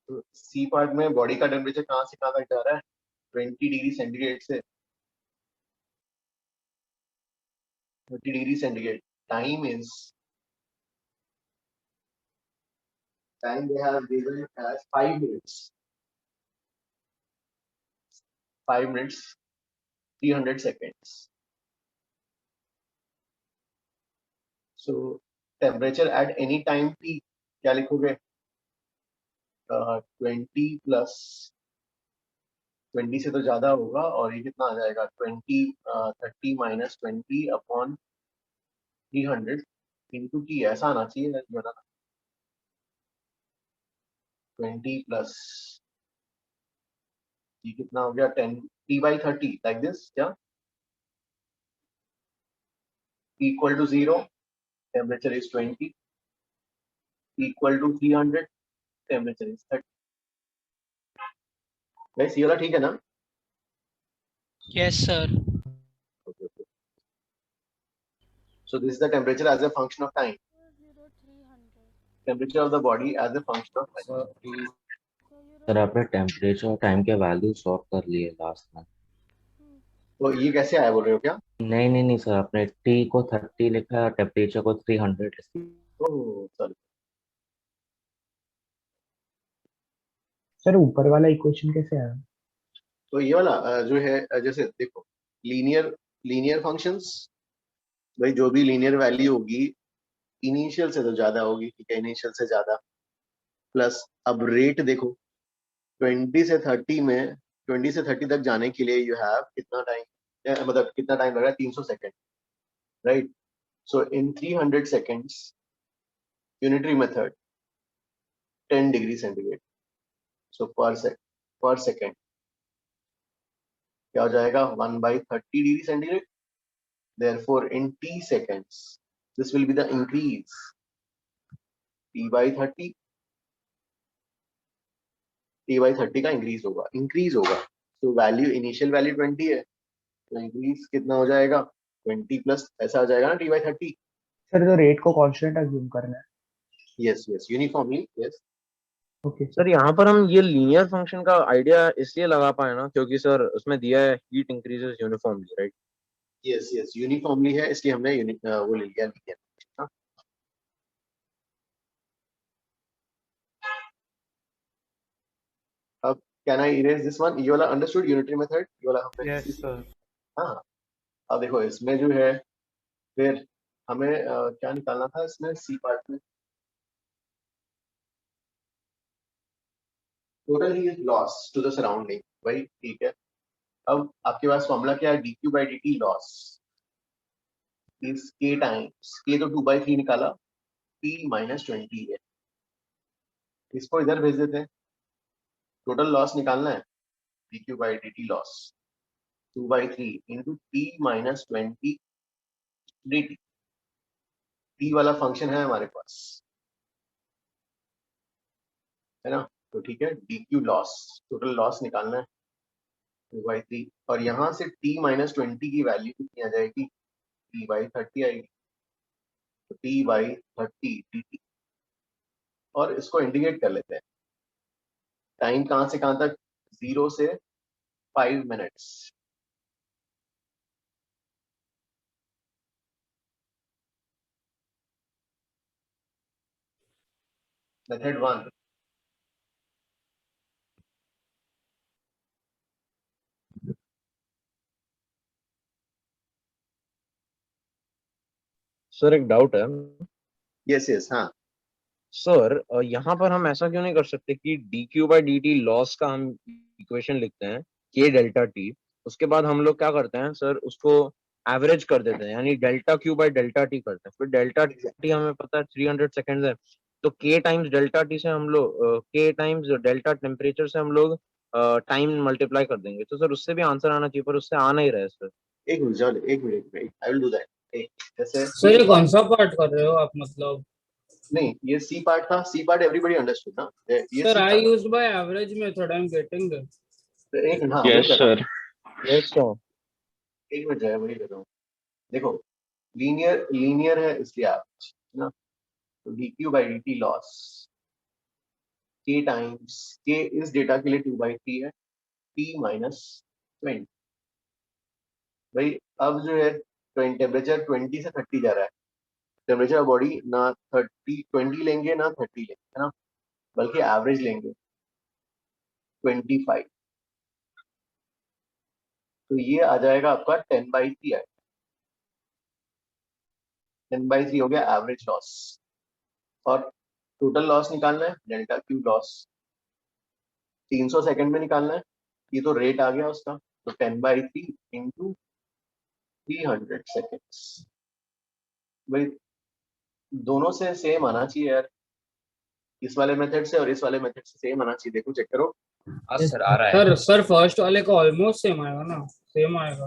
तो सी part में body का temperature कहाँ से कहाँ तक जा रहा है? 20 डिग्री सेंटीग्रेड से 30 degree centigrade. Time they have given as 5 minutes. 5 minutes, 300 seconds. So temperature at any time t क्या लिखोगे? 20 प्लस 20 से तो ज्यादा होगा और ये कितना आ जाएगा? 30 माइनस 20 अपॉन 300 इंटू टी. ऐसा आना चाहिए ना. 20 प्लस ये कितना हो गया? 10 t by 30 लाइक दिस. क्या equal to 0, temperature is 20, equal to 300, temperature is 30. Guys ये वाला ठीक है ना? Yes, sir. So this is the temperature as a function of time. Temperature of the body as a function of time. Sir आपने temperature और time के value sort कर लिए लास्ट में. तो ये कैसे आया बोल रहे हो क्या? नहीं नहीं नहीं सर, आपने टी को 30 लिखा है और टेम्परेचर को 300. Oh sorry. सर ऊपर वाला इक्वेशन कैसे आया? तो ये वाला जो है, जैसे देखो लीनियर फंक्शंस, भाई जो भी लीनियर वैल्यू होगी इनिशियल से तो ज्यादा होगी. ठीक है, इनिशियल से ज्यादा. प्लस अब रेट देखो 20 से 30 में 20 से 30 तक जाने के लिए यू हैव कितना टाइम, मतलब कितना टाइम लग रहा है? 300 second, right. So in 300 seconds unitary method 10 degree centigrade. So per second क्या हो जाएगा? 1 by 30 degree centigrade. Therefore, in t seconds, this will be the increase. T by 30. T by 30 का increase होगा. So value initial value 20 है. तो increase कितना हो जाएगा? 20 plus ऐसा हो जाएगा ना T by 30. सर तो रेट को कांस्टेंट अज्यूम करना है. Yes, uniformly, yes. Okay sir यहाँ पर हम ये लीनियर फंक्शन का आइडिया इसलिए लगा पाए ना क्योंकि सर उसमें दिया है heat increases uniformly, right? Yes, uniformly है, इसलिए हमने वो ले लिया linear. अब can I erase this one? ये वाला understood unitary method? ये वाला हमने यस सर. हाँ. अब देखो इसमें जो है फिर हमें क्या निकालना था इसमें सी पार्ट में? Total heat loss to the surrounding. भाई ठीक है, अब आपके पास फॉर्मूला क्या है? dq by dt loss is k times, k तो 2 by 3 निकाला, t minus 20 है. इसको इधर भेज देते हैं. टोटल लॉस निकालना है. dq by dt loss 2 by 3 into t minus 20 dt. t वाला फंक्शन है हमारे पास, है ना? तो ठीक है, dq लॉस, टोटल लॉस निकालना है 2 by 3. और यहाँ से t minus 20 की वैल्यू कितनी आ जाएगी? t by 30 आएगी. तो t by 30 dt. और इसको इंडिकेट कर लेते हैं. टाइम कहाँ से कहाँ तक? 0 से 5 मिनट्स. मेथड 1. सर एक डाउट है यस यस हाँ सर, यहाँ पर हम ऐसा क्यों नहीं कर सकते कि dq/dt लॉस का हम इक्वेशन लिखते हैं k डेल्टा t, उसके बाद हम लोग क्या करते हैं सर, उसको एवरेज कर देते हैं, यानी डेल्टा q/डेल्टा t करते हैं, फिर डेल्टा t हमें पता है 300 सेकेंड है, तो k टाइम्स डेल्टा t से हम लोग k टाइम्स डेल्टा टेम्परेचर से हम लोग टाइम मल्टीप्लाई कर देंगे, तो सर उससे भी आंसर आना चाहिए, पर उससे आ नहीं रहा है सर। एक मिनट जाओ, एक minute I will do that. जैसे सर ये कौन सा पार्ट कर रहे हो आप, मतलब? नहीं ये सी पार्ट था, सी पार्ट एवरीबॉडी अंडरस्टूड ना, ये sir C I part. Used by average method, I am getting it. एक मिनट हाँ यस वही कर रहा हूँ, सर। Yes sir. एक मिनट जो है वही कर रहा हूँ। देखो लीनियर है इसलिए आप है ना, तो dq/dt loss k times k इस डेटा के लिए 2/3 है, t माइनस 20। भाई अब जो है टेम्परेचर 20 से 30 जा रहा है, टेम्परेचर बॉडी ना 20 लेंगे ना 30 लेंगे है ना, बल्कि एवरेज लेंगे 25, तो ये आ जाएगा आपका 10/3 आएगा, 10/3 हो गया एवरेज लॉस। और टोटल लॉस निकालना है, डेल्टा क्यू लॉस 300 सेकंड में निकालना है, ये तो रेट आ गया उसका, तो 10/3 इंटू 300 सेकेंड्स। भाई दोनों से सेम आना चाहिए यार, इस वाले मेथड से और इस वाले मेथड से सेम आना चाहिए, देखो चेक करो। सर आ रहा है। सर फर्स्ट वाले का ऑलमोस्ट सेम आएगा ना, सेम आएगा।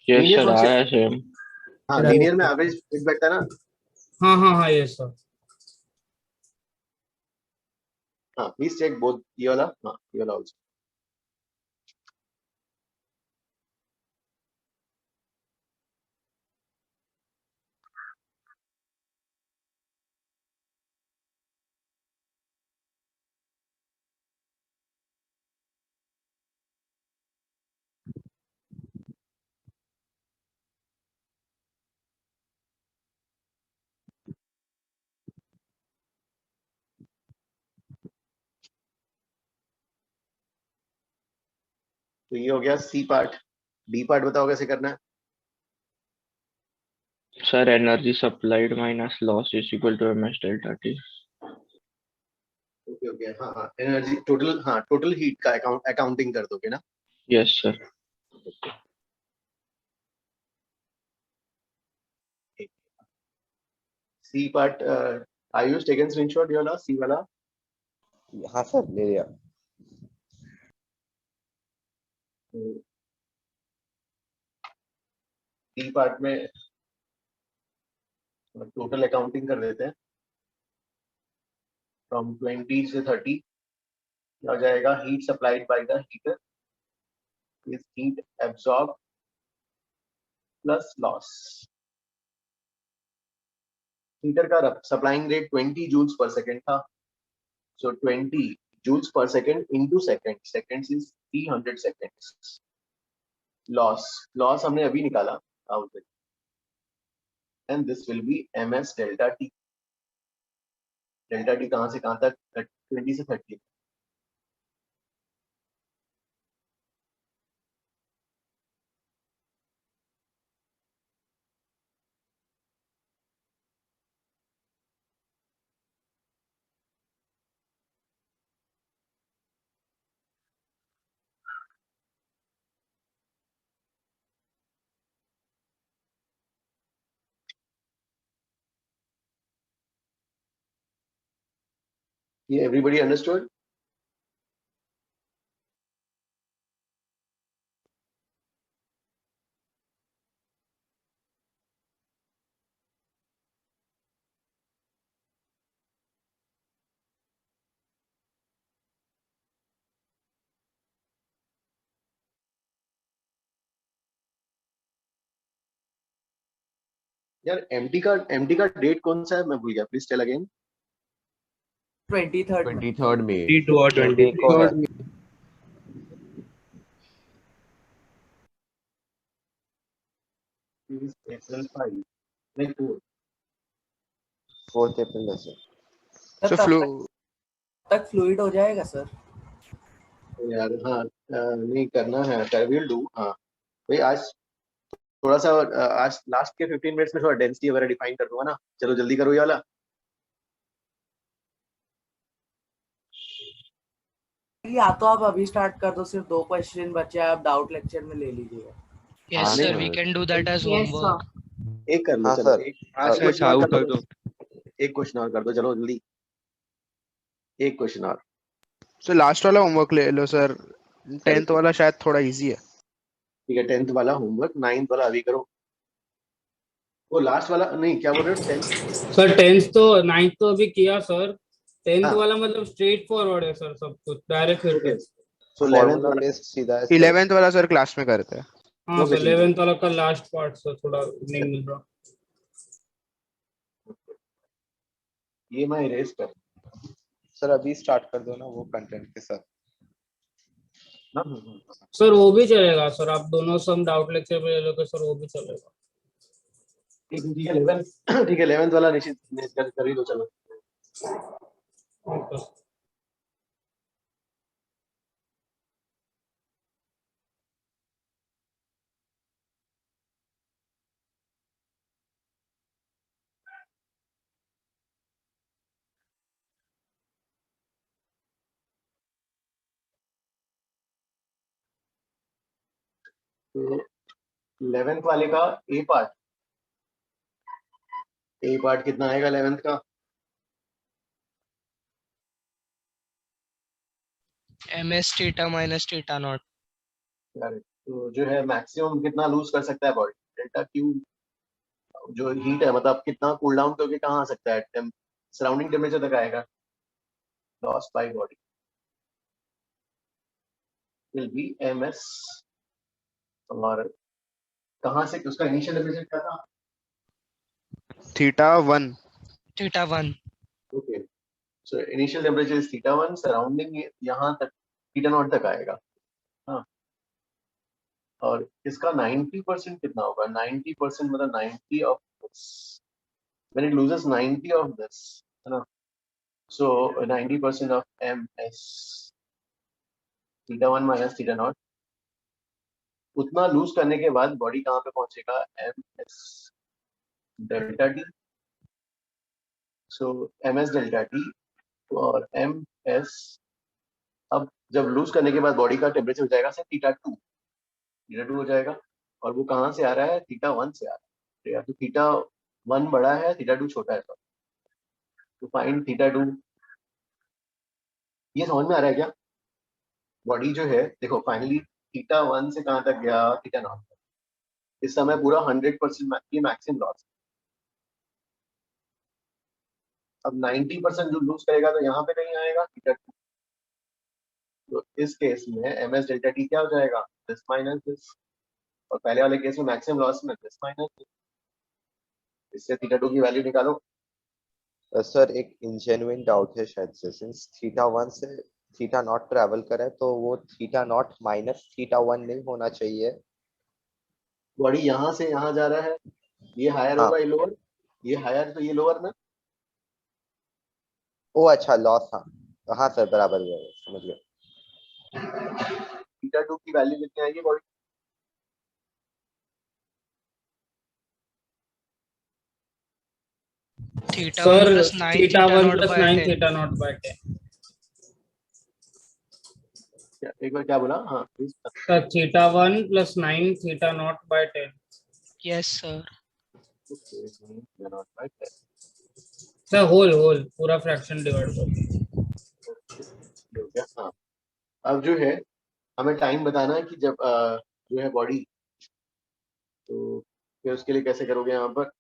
यस लीनियर सर, आ फंक्शन रहा है सेम। हाँ, लीनियर में एवरेज फिट बैठता है ना। हाँ हाँ हाँ यस सर। हाँ प्लीज चेक बोथ, ये वाला हाँ ये वाला also। तो ये हो गया सी पार्ट, डी पार्ट बताओ कैसे करना है। Sir energy supplied minus loss is equal to ms delta t। Okay okay हाँ हाँ, एनर्जी टोटल, हाँ टोटल हीट का अकाउंटिंग कर दोगे ना। Yes sir. C part Ayush taken screenshot, ये वाला सी वाला। हाँ सर ले लिया। सी पार्ट में टोटल अकाउंटिंग कर देते हैं, फ्रॉम 20 से 30 क्या हो जाएगा, heat supplied by the heater is heat absorb plus loss. Heater का supplying rate 20 joules per second था, so 20 joules per second into second, seconds is 300 seconds. Loss हमने अभी निकाला out, and this will be ms delta T. Delta T कहाँ से कहाँ तक, 20 से 30। ये एवरीबॉडी अंडरस्टूड। यार एमटी का डेट कौन सा है, मैं भूल गया, प्लीज टेल अगेन। 23rd में 22 और 23 को है। अप्रैल 5 नहीं 4 अप्रैल है सर। सर सो फ्लो तक फ्लूइड हो जाएगा सर। यार हाँ नहीं करना है, कर विल डू हाँ भाई आज थोड़ा सा आज लास्ट के 15 मिनट्स में थोड़ा डेंसिटी वगैरह डिफाइन कर दूंगा ना। चलो जल्दी करो ये वाला। या तो आप अभी स्टार्ट कर दो, सिर्फ 2 क्वेश्चन बचे हैं, आप डाउट लेक्चर में ले लीजिएगा। Yes, sir. We can do that as Yes, sir. homework. एक कर लो हाँ चलो, सर। एक हाँ सर, क्वेश्चन और चालू कर कर दो, दो। एक क्वेश्चन और कर दो, चलो जल्दी, एक क्वेश्चन और। सर लास्ट वाला होमवर्क ले लो सर, 10th वाला शायद थोड़ा इजी है। ठीक है, 10th वाला होमवर्क, 9th वाला अभी करो। वो लास्ट वाला नहीं, क्या बोल रहे हो? 10th? सर 10th तो 9th तो अभी किया सर। 10th हाँ। वाला मतलब स्ट्रेट फॉरवर्ड है सर, सब कुछ डायरेक्ट हिट है। सो 11th फॉर्मूला वाला, बेस्ड सीधा है सर। 11th वाला सर क्लास में करते हैं। हाँ ओके सर, ठीक है। 11th वाला का लास्ट पार्ट सर थोड़ा नहीं मिल रहा। ये मैं इरेज कर सर अभी स्टार्ट कर दो ना वो कंटेंट के साथ। सर वो भी चलेगा सर, आप दोनों सम डाउट लेक्चर पे ले लो सर, वो भी चलेगा। ठीक है 11th ठीक है 11th वाला निश्चित कर ही दो चलो। ओके। 11th वाले का ए पार्ट कितना आएगा 11th का? MS theta minus theta naught. तो जो है मैक्सिमम कितना लूज कर सकता है बॉडी? डेल्टा क्यू जो हीट है, मतलब कितना कूल डाउन करके कहाँ आ सकता है, सराउंडिंग टेम्परेचर तक आएगा loss by body will be ms। और कहाँ से उसका इनिशियल टेम्परेचर क्या था? θ1। θ1. Okay, so initial temperature is θ1, surrounding यहाँ तक θ0 तक आएगा। हाँ, और इसका 90% कितना होगा? 90% मतलब 90 of this, when it loses 90 of this, है ना, so 90% of ms θ1 minus θ0, उतना लूज करने के बाद बॉडी कहाँ पे पहुंचेगा? ms delta T. So ms delta T और ms, अब जब लूज करने के बाद बॉडी का टेम्परेचर हो जाएगा θ2 हो जाएगा, और वो कहाँ से आ रहा है? θ1 से आ रहा है, या तो θ1 बड़ा है θ2 छोटा है। तो फाइंड θ2। ये समझ में आ रहा है क्या? बॉडी जो है देखो, फाइनली θ1 से कहाँ तक गया? θ0। इस समय पूरा 100% की मैक्सिमम लॉस। अब 90% जो लूज करेगा तो यहाँ पे कहीं आएगा θ2। तो इस केस में ms डेल्टा टी क्या हो जाएगा? दिस माइनस दिस, और पहले वाले केस में मैक्सिमम लॉस में दिस माइनस दिस। इससे θ2 की वैल्यू निकालो। सर एक इंजेन्युइन डाउट है शायद से, सिंस θ1 से θ0 ट्रैवल करे तो वो θ0 माइनस θ1 नहीं होना चाहिए। बॉडी यहाँ से यहाँ जा रहा है, ये हायर हाँ। होगा, ये लोअर, ये हायर तो ये लोअर ना। ओ अच्छा, लॉस। हाँ हाँ सर, बराबर है, समझ गया। θ2 की वैल्यू कितनी आएगी body? θ1 sir plus 9 θ1 θ0 plus by 9 10. θ0 by 10। एक बार क्या बोला? हाँ please. Sir θ1 plus 9 θ0 by 10। Yes, sir. Sir whole पूरा फ्रैक्शन डिवाइड कर। हाँ, अब जो है हमें टाइम बताना है कि जब जो है बॉडी, तो फिर उसके लिए कैसे करोगे यहाँ पर?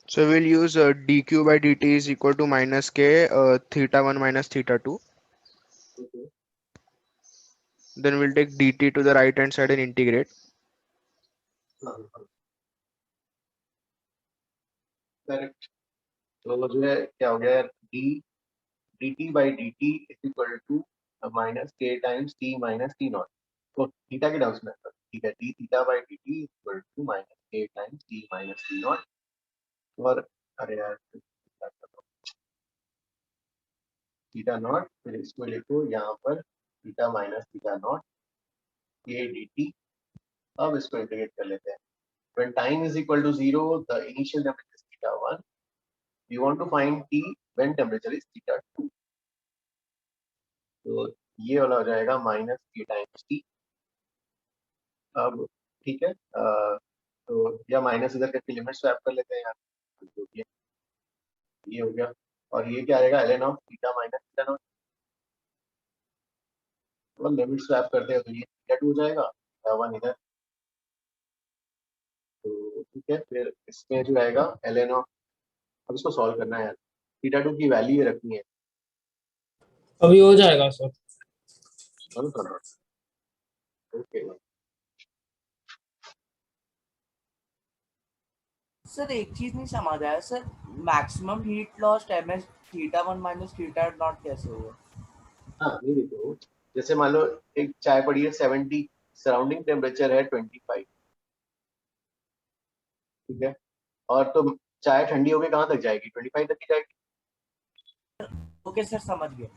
So we'll use dq by dt is equal to minus k θ1 minus θ2. Okay. Then we'll take dt to the right hand side and integrate. Correct. तो जो है क्या हो गया? dt by dt is equal to minus k times t minus t0। तो theta के terms में, ठीक है, d theta by dt is equal to minus k times t minus t0। और अरे यार, थीटा नॉट, फिर इसको लिखो यहाँ पर थीटा माइनस थीटा नॉट ये dt। अब इसको इंटीग्रेट कर लेते हैं। When time is equal to 0, the initial temperature is theta 1. We want to find T when temperature is theta 2. तो ये वाला हो जाएगा माइनस T टाइम्स T। अब ठीक है, तो या माइनस इधर करके लिमिट स्वैप कर लेते हैं यार, तो ये हो गया। और ये क्या आएगा ln of theta minus theta naught. तो लिमिट स्वैप करते हैं तो ये थीटा 2 हो जाएगा, थीटा 1 इधर। तो ठीक है, फिर इसमें जो आएगा ln ऑफ, अब इसको सॉल्व करना है यार, थीटा 2 की वैल्यू ये रखनी है। अभी हो जाएगा सर। ओके सर एक चीज नहीं समझ आया sir, maximum heat loss ms theta 1 minus theta naught कैसे होगा? हाँ ये देखो, जैसे मान लो एक चाय पड़ी है 70, सराउंडिंग टेम्परेचर है 25, ठीक है, और तो चाय ठंडी होके कहाँ तक जाएगी? 25 तक ही जाएगी। ओके सर समझ गया।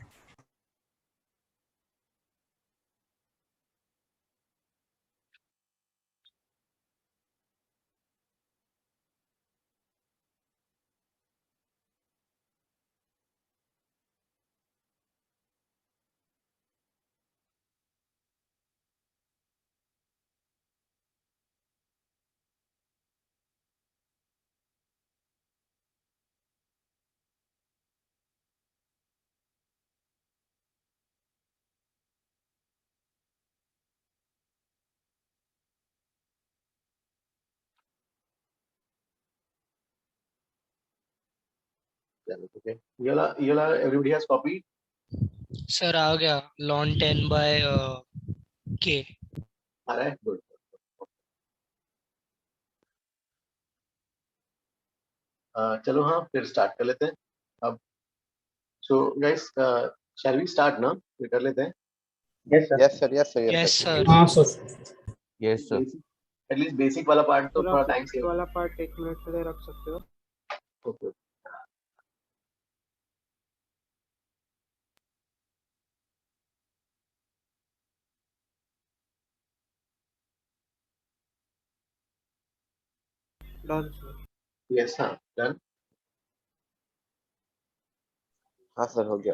Okay, ये वाला everybody has copied? सर आ गया ln 10 by k। आ रहा है, गुड। चलो हाँ फिर स्टार्ट कर लेते हैं अब। So guys shall we start ना, फिर कर लेते हैं। Yes, sir. Yes, sir. Yes, sir. Yes, yes sir. सर। हाँ sir. Yes sir. At least basic वाला पार्ट तो पूरा थोड़ा टाइम बेसिक सेव। वाला पार्ट 1 मिनट के लिए रख सकते हो। Okay done sir. यस हाँ डन। हाँ सर, हो गया।